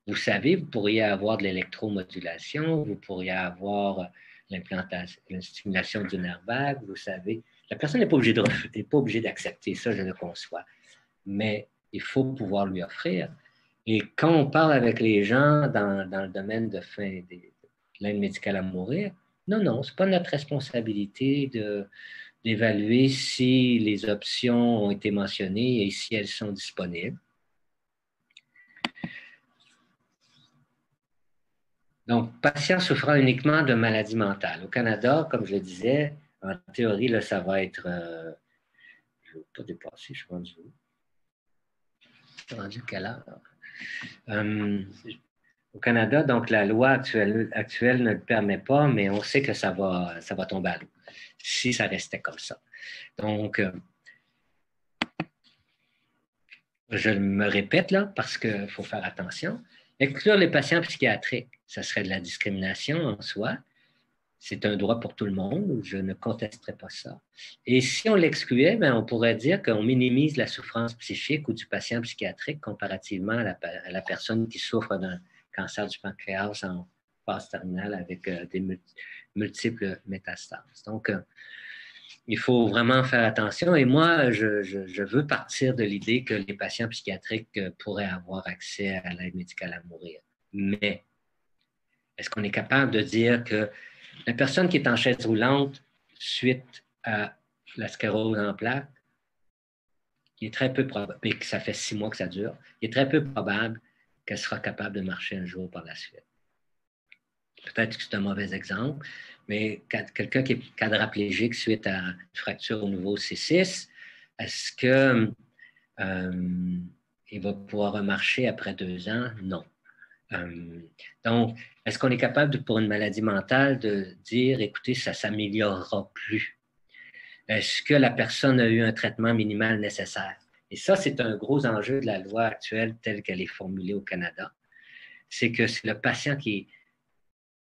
Vous savez, vous pourriez avoir de l'électromodulation, vous pourriez avoir l'implantation, la stimulation du nerf vague, vous savez. La personne n'est pas obligée d'accepter ça, je le conçois. Mais il faut pouvoir lui offrir. Et quand on parle avec les gens dans le domaine de l'aide médicale à mourir, non, ce n'est pas notre responsabilité d'évaluer si les options ont été mentionnées et si elles sont disponibles. Donc, patient souffrant uniquement de maladie mentale. Au Canada, comme je le disais, en théorie, là, ça va être... je ne vais pas dépasser, je suis rendu où? Je suis rendu quelle heure? Au Canada, donc la loi actuelle ne le permet pas, mais on sait que ça va tomber à l'eau si ça restait comme ça. Donc, je me répète là parce qu'il faut faire attention. Exclure les patients psychiatriques, ça serait de la discrimination en soi. C'est un droit pour tout le monde, je ne contesterai pas ça. Et si on l'excluait, ben, on pourrait dire qu'on minimise la souffrance psychique ou du patient psychiatrique comparativement à la personne qui souffre d'un cancer du pancréas en phase terminale avec des multiples métastases. Donc, il faut vraiment faire attention. Et moi, je veux partir de l'idée que les patients psychiatriques pourraient avoir accès à l'aide médicale à mourir. Mais est-ce qu'on est capable de dire que la personne qui est en chaise roulante suite à la sclérose en plaques, il est très peu probable, et que ça fait 6 mois que ça dure, il est très peu probable qu'elle sera capable de marcher un jour par la suite. Peut-être que c'est un mauvais exemple, mais quelqu'un qui est quadraplégique suite à une fracture au niveau C6, est-ce qu'il va pouvoir remarcher après 2 ans? Non. Donc, est-ce qu'on est capable, pour une maladie mentale, de dire, écoutez, ça ne s'améliorera plus? Est-ce que la personne a eu un traitement minimal nécessaire? Et ça, c'est un gros enjeu de la loi actuelle telle qu'elle est formulée au Canada. C'est que c'est le patient qui est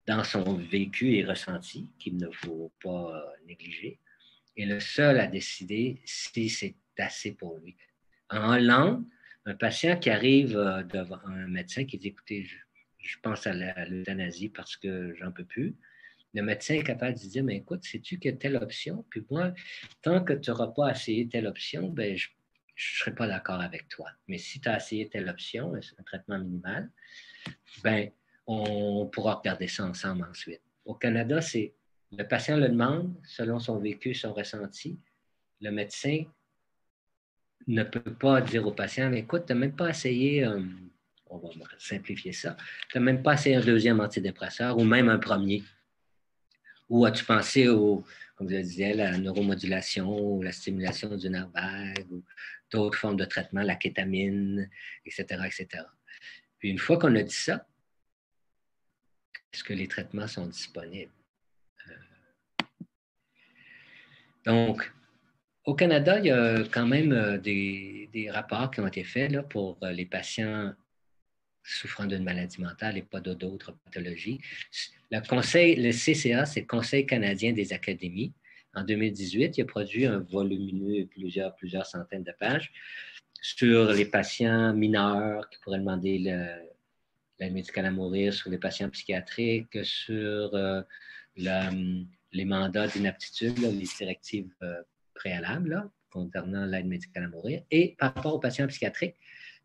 dans son vécu et ressenti, qu'il ne faut pas négliger, est le seul à décider si c'est assez pour lui. En Hollande, un patient qui arrive devant un médecin qui dit, écoutez, je pense à l'euthanasie parce que j'en peux plus. Le médecin est capable de dire, mais écoute, sais-tu qu'il y a telle option? Puis moi, tant que tu n'auras pas essayé telle option, ben, je ne serai pas d'accord avec toi. Mais si tu as essayé telle option, un traitement minimal, ben, on pourra regarder ça ensemble ensuite. Au Canada, c'est le patient le demande selon son vécu, son ressenti. Le médecin ne peut pas dire au patient, mais écoute, tu n'as même pas essayé, on va simplifier ça, tu n'as même pas essayé un deuxième antidépresseur ou même un premier. Ou as-tu pensé comme je le disais, la neuromodulation ou la stimulation du nerf vague ou d'autres formes de traitement, la kétamine, etc., etc. Puis une fois qu'on a dit ça, est-ce que les traitements sont disponibles? Donc, au Canada, il y a quand même des rapports qui ont été faits là, pour les patients souffrant d'une maladie mentale et pas d'autres pathologies. Le CCA, c'est le Conseil canadien des académies. En 2018, il a produit un volumineux, plusieurs centaines de pages sur les patients mineurs qui pourraient demander l'aide médicale à mourir, sur les patients psychiatriques, sur les mandats d'inaptitude, les directives préalables là, concernant l'aide médicale à mourir. Et par rapport aux patients psychiatriques,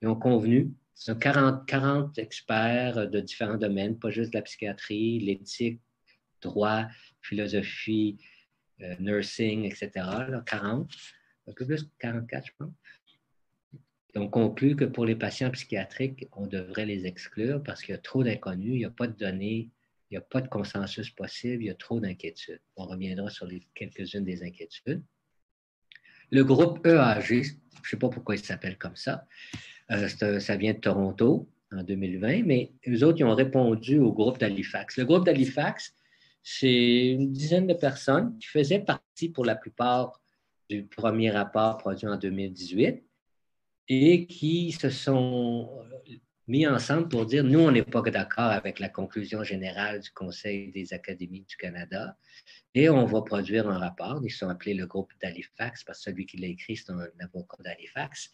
ils ont convenu, ce sont 40 experts de différents domaines, pas juste la psychiatrie, l'éthique, droit, philosophie, nursing, etc. Là, 40, un peu plus, 44, je pense. Ils ont conclu que pour les patients psychiatriques, on devrait les exclure parce qu'il y a trop d'inconnus, il n'y a pas de données, il n'y a pas de consensus possible, il y a trop d'inquiétudes. On reviendra sur quelques-unes des inquiétudes. Le groupe EAG, je ne sais pas pourquoi il s'appelle comme ça, ça vient de Toronto en 2020, mais eux autres, ils ont répondu au groupe d'Halifax. Le groupe d'Halifax, c'est une dizaine de personnes qui faisaient partie pour la plupart du premier rapport produit en 2018 et qui se sont mis ensemble pour dire, nous, on n'est pas d'accord avec la conclusion générale du Conseil des académies du Canada et on va produire un rapport. Ils sont appelés le groupe d'Halifax parce que celui qui l'a écrit, c'est un avocat d'Halifax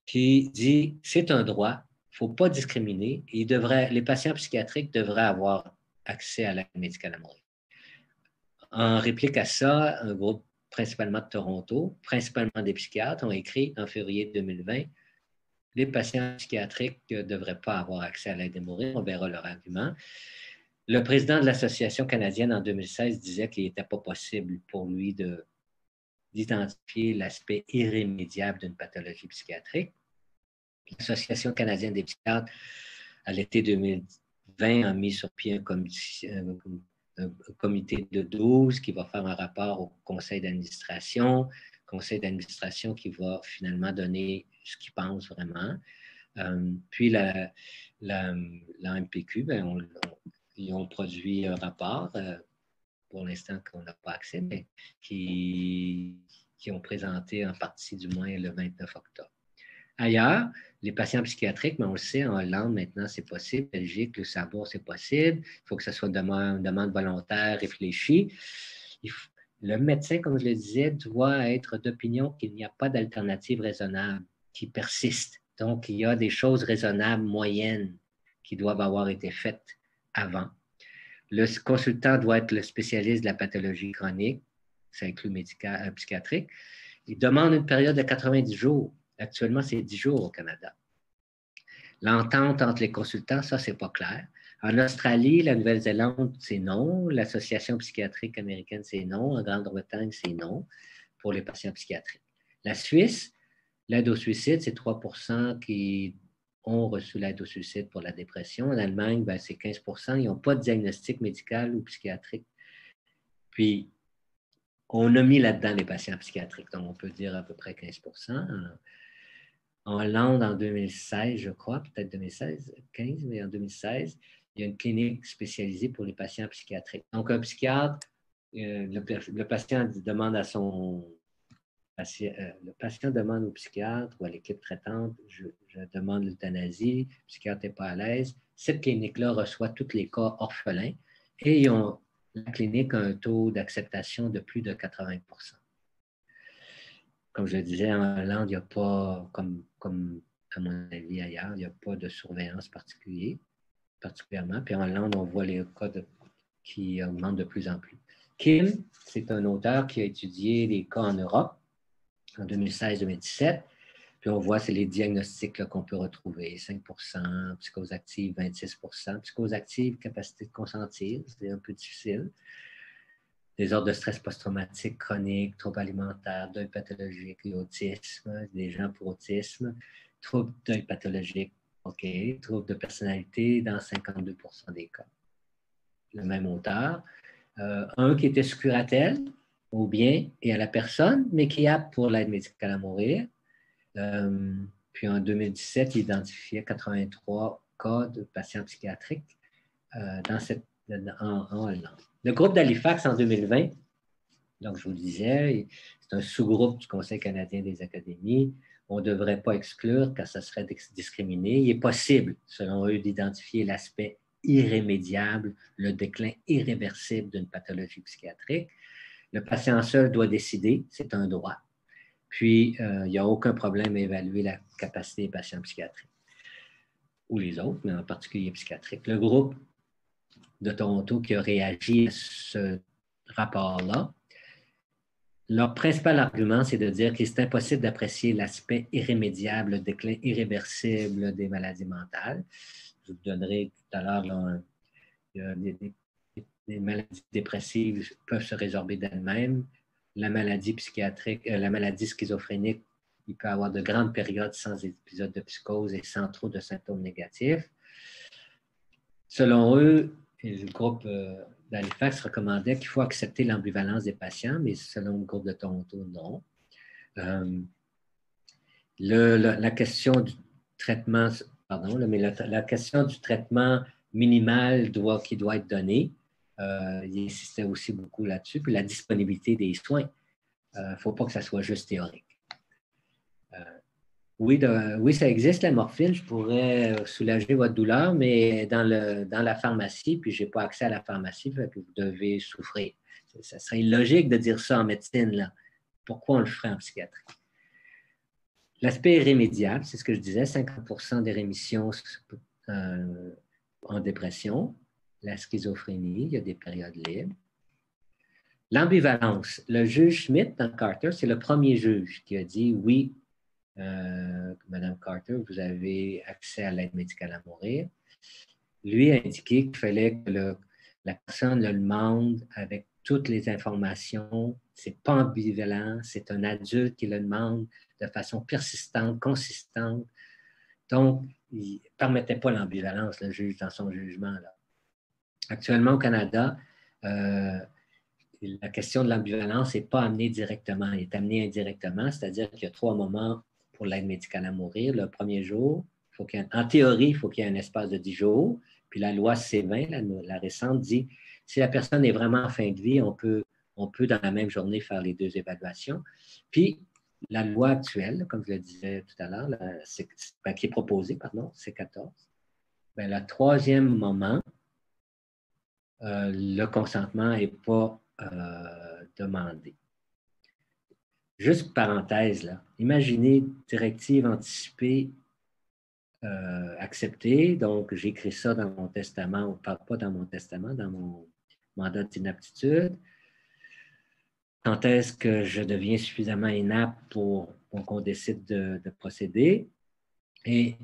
qui dit, c'est un droit, il ne faut pas discriminer et les patients psychiatriques devraient avoir accès à l'aide médicale à mourir. En réplique à ça, un groupe principalement de Toronto, principalement des psychiatres, ont écrit en février 2020 les patients psychiatriques ne devraient pas avoir accès à l'aide à mourir. On verra leur argument. Le président de l'Association canadienne en 2016 disait qu'il n'était pas possible pour lui d'identifier l'aspect irrémédiable d'une pathologie psychiatrique. L'Association canadienne des psychiatres, à l'été 2020, a mis sur pied un comité de 12 qui va faire un rapport au conseil d'administration qui va finalement donner ce qu'il pense vraiment. Puis la MPQ, ils ont produit un rapport, pour l'instant qu'on n'a pas accès, mais qui ont présenté en partie du moins le 29 octobre. Ailleurs, les patients psychiatriques, mais on le sait, en Hollande, maintenant, c'est possible. Belgique, le Luxembourg, c'est possible. Il faut que ce soit une demande volontaire, réfléchie. Le médecin, comme je le disais, doit être d'opinion qu'il n'y a pas d'alternative raisonnable qui persiste. Donc, il y a des choses raisonnables, moyennes, qui doivent avoir été faites avant. Le consultant doit être le spécialiste de la pathologie chronique, ça inclut psychiatrique. Il demande une période de 90 jours. Actuellement, c'est 10 jours au Canada. L'entente entre les consultants, ça, c'est pas clair. En Australie, la Nouvelle-Zélande, c'est non. L'Association psychiatrique américaine, c'est non. En Grande-Bretagne, c'est non pour les patients psychiatriques. La Suisse, l'aide au suicide, c'est 3% qui ont reçu l'aide au suicide pour la dépression. En Allemagne, c'est 15%. Ils n'ont pas de diagnostic médical ou psychiatrique. Puis, on a mis là-dedans les patients psychiatriques, donc on peut dire à peu près 15%. En Hollande, en 2016, je crois, peut-être 2016, 15, mais en 2016, il y a une clinique spécialisée pour les patients psychiatriques. Donc, un psychiatre, le patient demande à le patient demande au psychiatre ou à l'équipe traitante, je demande l'euthanasie, le psychiatre n'est pas à l'aise. Cette clinique-là reçoit tous les cas orphelins et la clinique a un taux d'acceptation de plus de 80%. Comme je le disais, en Hollande, il n'y a pas, comme à mon avis ailleurs, il n'y a pas de surveillance particulière. particulièrement. Puis en Hollande, on voit les cas qui augmentent de plus en plus. Kim, c'est un auteur qui a étudié les cas en Europe en 2016-2017. Puis on voit, c'est les diagnostics qu'on peut retrouver. 5%, psychose active, 26%. Psychose active, capacité de consentir, c'est un peu difficile. Désordre de stress post-traumatique chronique, troubles alimentaires, deuil pathologique, l'autisme, des gens pour autisme, troubles deuil pathologique, OK, troubles de personnalité dans 52% des cas. Le même auteur. Un qui était sous curatelle, au bien et à la personne, mais qui est apte pour l'aide médicale à mourir. Puis en 2017, il identifiait 83 cas de patients psychiatriques en Hollande. Le groupe d'Halifax en 2020, donc je vous le disais, c'est un sous-groupe du Conseil canadien des académies. On ne devrait pas exclure car ça serait discriminé. Il est possible, selon eux, d'identifier l'aspect irrémédiable, le déclin irréversible d'une pathologie psychiatrique. Le patient seul doit décider, c'est un droit. Puis, il n'y a aucun problème à évaluer la capacité des patients psychiatriques, ou les autres, mais en particulier psychiatriques. Le groupe de Toronto qui a réagi à ce rapport-là, leur principal argument, c'est de dire qu'il est impossible d'apprécier l'aspect irrémédiable, le déclin irréversible des maladies mentales. Je vous donnerai tout à l'heure les maladies dépressives peuvent se résorber d'elles-mêmes. La maladie psychiatrique, la maladie schizophrénique, il peut y avoir de grandes périodes sans épisode de psychose et sans trop de symptômes négatifs. Selon eux, le groupe d'Halifax recommandait qu'il faut accepter l'ambivalence des patients, mais selon le groupe de Toronto, non. La question du traitement, la question du traitement minimal qui doit être donné, il insistait aussi beaucoup là-dessus, puis la disponibilité des soins. Il ne faut pas que ça soit juste théorique. Oui, ça existe, la morphine. Je pourrais soulager votre douleur, mais dans la pharmacie, puis je n'ai pas accès à la pharmacie, fait que vous devez souffrir. Ça serait illogique de dire ça en médecine, là. Pourquoi on le ferait en psychiatrie? L'aspect irrémédiable, c'est ce que je disais, 50% des rémissions en dépression. La schizophrénie, il y a des périodes libres. L'ambivalence. Le juge Schmidt, dans Carter, c'est le premier juge qui a dit oui, Madame Carter, vous avez accès à l'aide médicale à mourir. Lui a indiqué qu'il fallait que la personne le demande avec toutes les informations. C'est pas ambivalent, c'est un adulte qui le demande de façon persistante, consistante. Donc, il ne permettait pas l'ambivalence, le juge, dans son jugement, là. Actuellement, au Canada, la question de l'ambivalence n'est pas amenée directement, elle est amenée indirectement, c'est-à-dire qu'il y a 3 moments pour l'aide médicale à mourir. Le premier jour, en théorie, il faut qu'il y ait un espace de 10 jours. Puis la loi C20, la récente, dit si la personne est vraiment en fin de vie, on peut dans la même journée faire les 2 évaluations. Puis la loi actuelle, comme je le disais tout à l'heure, qui est proposée, c'est 14. Bien, le 3e moment, le consentement n'est pas demandé. Juste parenthèse, là. Imaginez directive anticipée acceptée. Donc, j'écris ça dans mon testament, pas dans mon testament, dans mon mandat d'inaptitude. Quand est-ce que je deviens suffisamment inapte pour qu'on décide de procéder? Et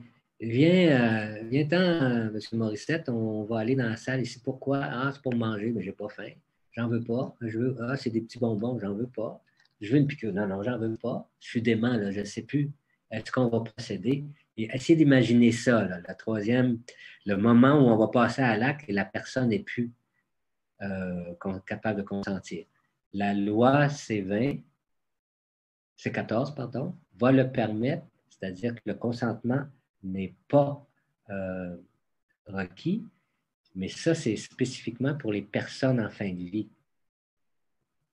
viens-t'en, M. Morissette, on va aller dans la salle ici. Pourquoi? Ah, c'est pour manger, mais j'ai pas faim. J'en veux pas. C'est des petits bonbons, j'en veux pas. Je veux une piqûre. Non, j'en veux pas. Je suis dément, là, je ne sais plus. Est-ce qu'on va procéder? Et essayez d'imaginer ça, là, la 3e, le moment où on va passer à l'acte et la personne n'est plus capable de consentir. La loi C14, va le permettre, c'est-à-dire que le consentement n'est pas requis, mais ça, c'est spécifiquement pour les personnes en fin de vie.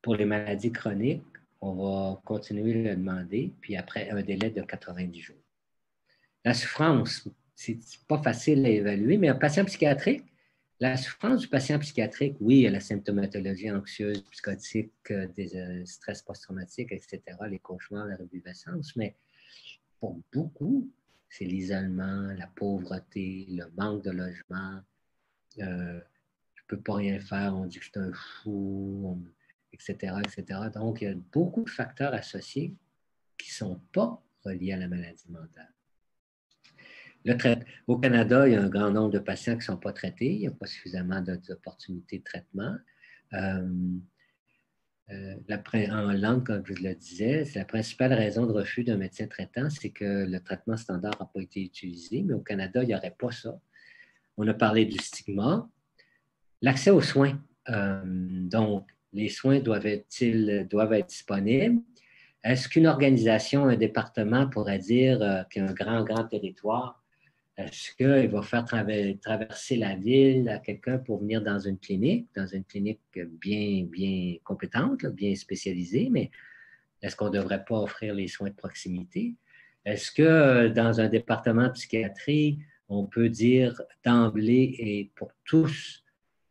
Pour les maladies chroniques, on va continuer de le demander, puis après un délai de 90 jours. La souffrance, c'est pas facile à évaluer, mais un patient psychiatrique, la souffrance du patient psychiatrique, oui, il y a la symptomatologie anxieuse, psychotique, des stress post-traumatiques, etc., les cauchemars, la revivescence, mais pour beaucoup, c'est l'isolement, la pauvreté, le manque de logement, je ne peux pas rien faire, on dit que je suis un fou, etc., etc. Donc, il y a beaucoup de facteurs associés qui ne sont pas reliés à la maladie mentale. Au Canada, il y a un grand nombre de patients qui ne sont pas traités. Il n'y a pas suffisamment d'opportunités de traitement. En Hollande, comme je le disais, c'est la principale raison de refus d'un médecin traitant, c'est que le traitement standard n'a pas été utilisé. Mais au Canada, il n'y aurait pas ça. On a parlé du stigma. L'accès aux soins. Donc, les soins doivent être disponibles. Est-ce qu'une organisation, un département pourrait dire qu'il y a un grand territoire? Est-ce qu'il va faire traverser la ville à quelqu'un pour venir dans une clinique bien compétente, là, bien spécialisée, mais est-ce qu'on ne devrait pas offrir les soins de proximité? Est-ce que dans un département de psychiatrie, on peut dire d'emblée et pour tous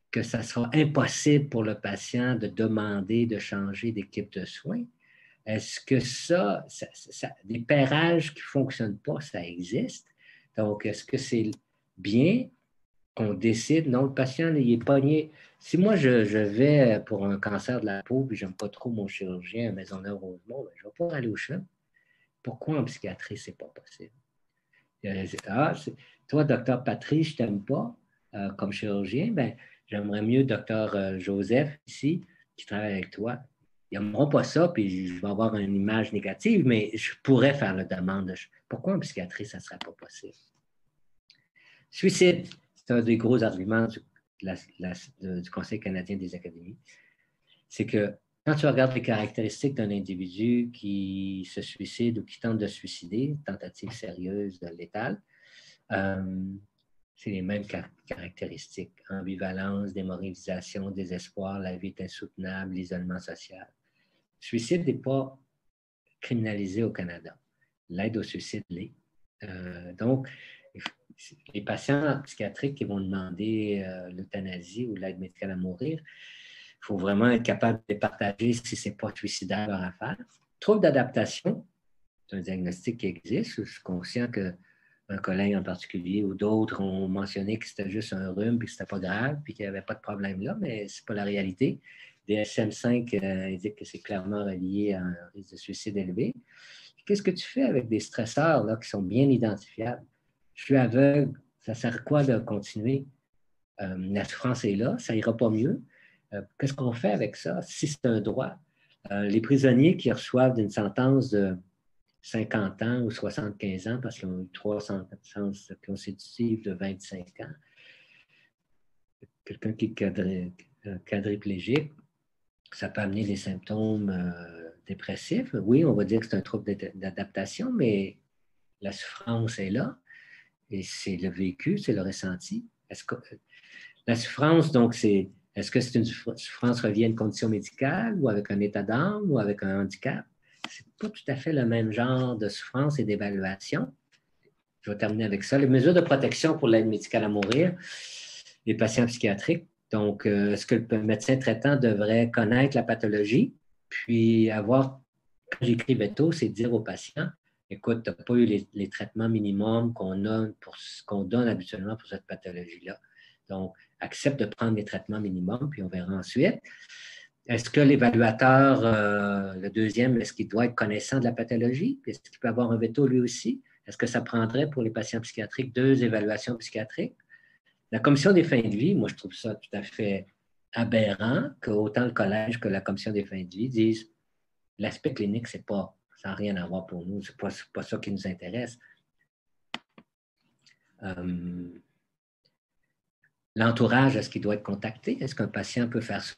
que ça sera impossible pour le patient de demander de changer d'équipe de soins? Est-ce que des pairages qui ne fonctionnent pas, ça existe? Donc, est-ce que c'est bien qu'on décide? Non, le patient, il est pogné. Si moi, je vais pour un cancer de la peau et je n'aime pas trop mon chirurgien à Maisonneuve-Rosemont, ben, je ne vais pas aller au CHUM. Pourquoi en psychiatrie, ce n'est pas possible? Toi, docteur Patrice, je ne t'aime pas comme chirurgien, ben, j'aimerais mieux docteur Joseph ici, qui travaille avec toi. Ils n'aimeront pas ça, puis je vais avoir une image négative, mais je pourrais faire la demande. Pourquoi en psychiatrie, ça ne serait pas possible? Suicide, c'est un des gros arguments du Conseil canadien des académies. C'est que quand tu regardes les caractéristiques d'un individu qui se suicide ou qui tente de suicider, tentative sérieuse, létale, c'est les mêmes caractéristiques. Ambivalence, démoralisation, désespoir, la vie est insoutenable, l'isolement social. Le suicide n'est pas criminalisé au Canada. L'aide au suicide l'est. Donc, les patients psychiatriques qui vont demander l'euthanasie ou l'aide médicale à mourir, il faut vraiment être capable de partager si ce n'est pas suicidaire leur affaire. Trouble d'adaptation, c'est un diagnostic qui existe. Je suis conscient qu'un collègue en particulier ou d'autres ont mentionné que c'était juste un rhume et que ce n'était pas grave puis qu'il n'y avait pas de problème là, mais ce n'est pas la réalité. DSM-5 indique que c'est clairement relié à un risque de suicide élevé. Qu'est-ce que tu fais avec des stresseurs là, qui sont bien identifiables? Je suis aveugle, ça sert à quoi de continuer? La souffrance est là, ça n'ira pas mieux. Qu'est-ce qu'on fait avec ça? Si c'est un droit, les prisonniers qui reçoivent une sentence de 50 ans ou 75 ans parce qu'ils ont eu 3 sentences consécutives de 25 ans, quelqu'un qui est quadriplégique, ça peut amener des symptômes dépressifs. Oui, on va dire que c'est un trouble d'adaptation, mais la souffrance est là et c'est le vécu, c'est le ressenti. La souffrance, donc, est-ce que c'est une souffrance reliée à une condition médicale ou avec un état d'âme ou avec un handicap? C'est pas tout à fait le même genre de souffrance et d'évaluation. Je vais terminer avec ça. Les mesures de protection pour l'aide médicale à mourir, les patients psychiatriques. Donc, est-ce que le médecin traitant devrait connaître la pathologie, puis avoir, quand j'écrivais tôt, c'est dire aux patients, écoute, tu n'as pas eu les traitements minimums qu'on donne habituellement pour cette pathologie-là. Donc, accepte de prendre les traitements minimums, puis on verra ensuite. Est-ce que l'évaluateur, le deuxième, est-ce qu'il doit être connaissant de la pathologie? Est-ce qu'il peut avoir un veto lui aussi? Est-ce que ça prendrait pour les patients psychiatriques 2 évaluations psychiatriques? La commission des fins de vie, moi, je trouve ça tout à fait aberrant qu'autant le collège que la commission des fins de vie disent l'aspect clinique, ça n'a rien à voir pour nous, c'est pas ça qui nous intéresse. L'entourage, est-ce qu'il doit être contacté? Est-ce qu'un patient peut faire ça?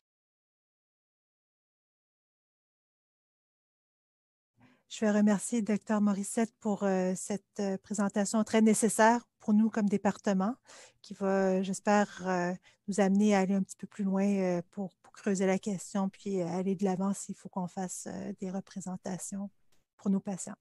Je vais remercier Dr. Morissette pour cette présentation très nécessaire pour nous comme département, qui va, j'espère, nous amener à aller un petit peu plus loin pour creuser la question, puis aller de l'avant s'il faut qu'on fasse des représentations pour nos patients.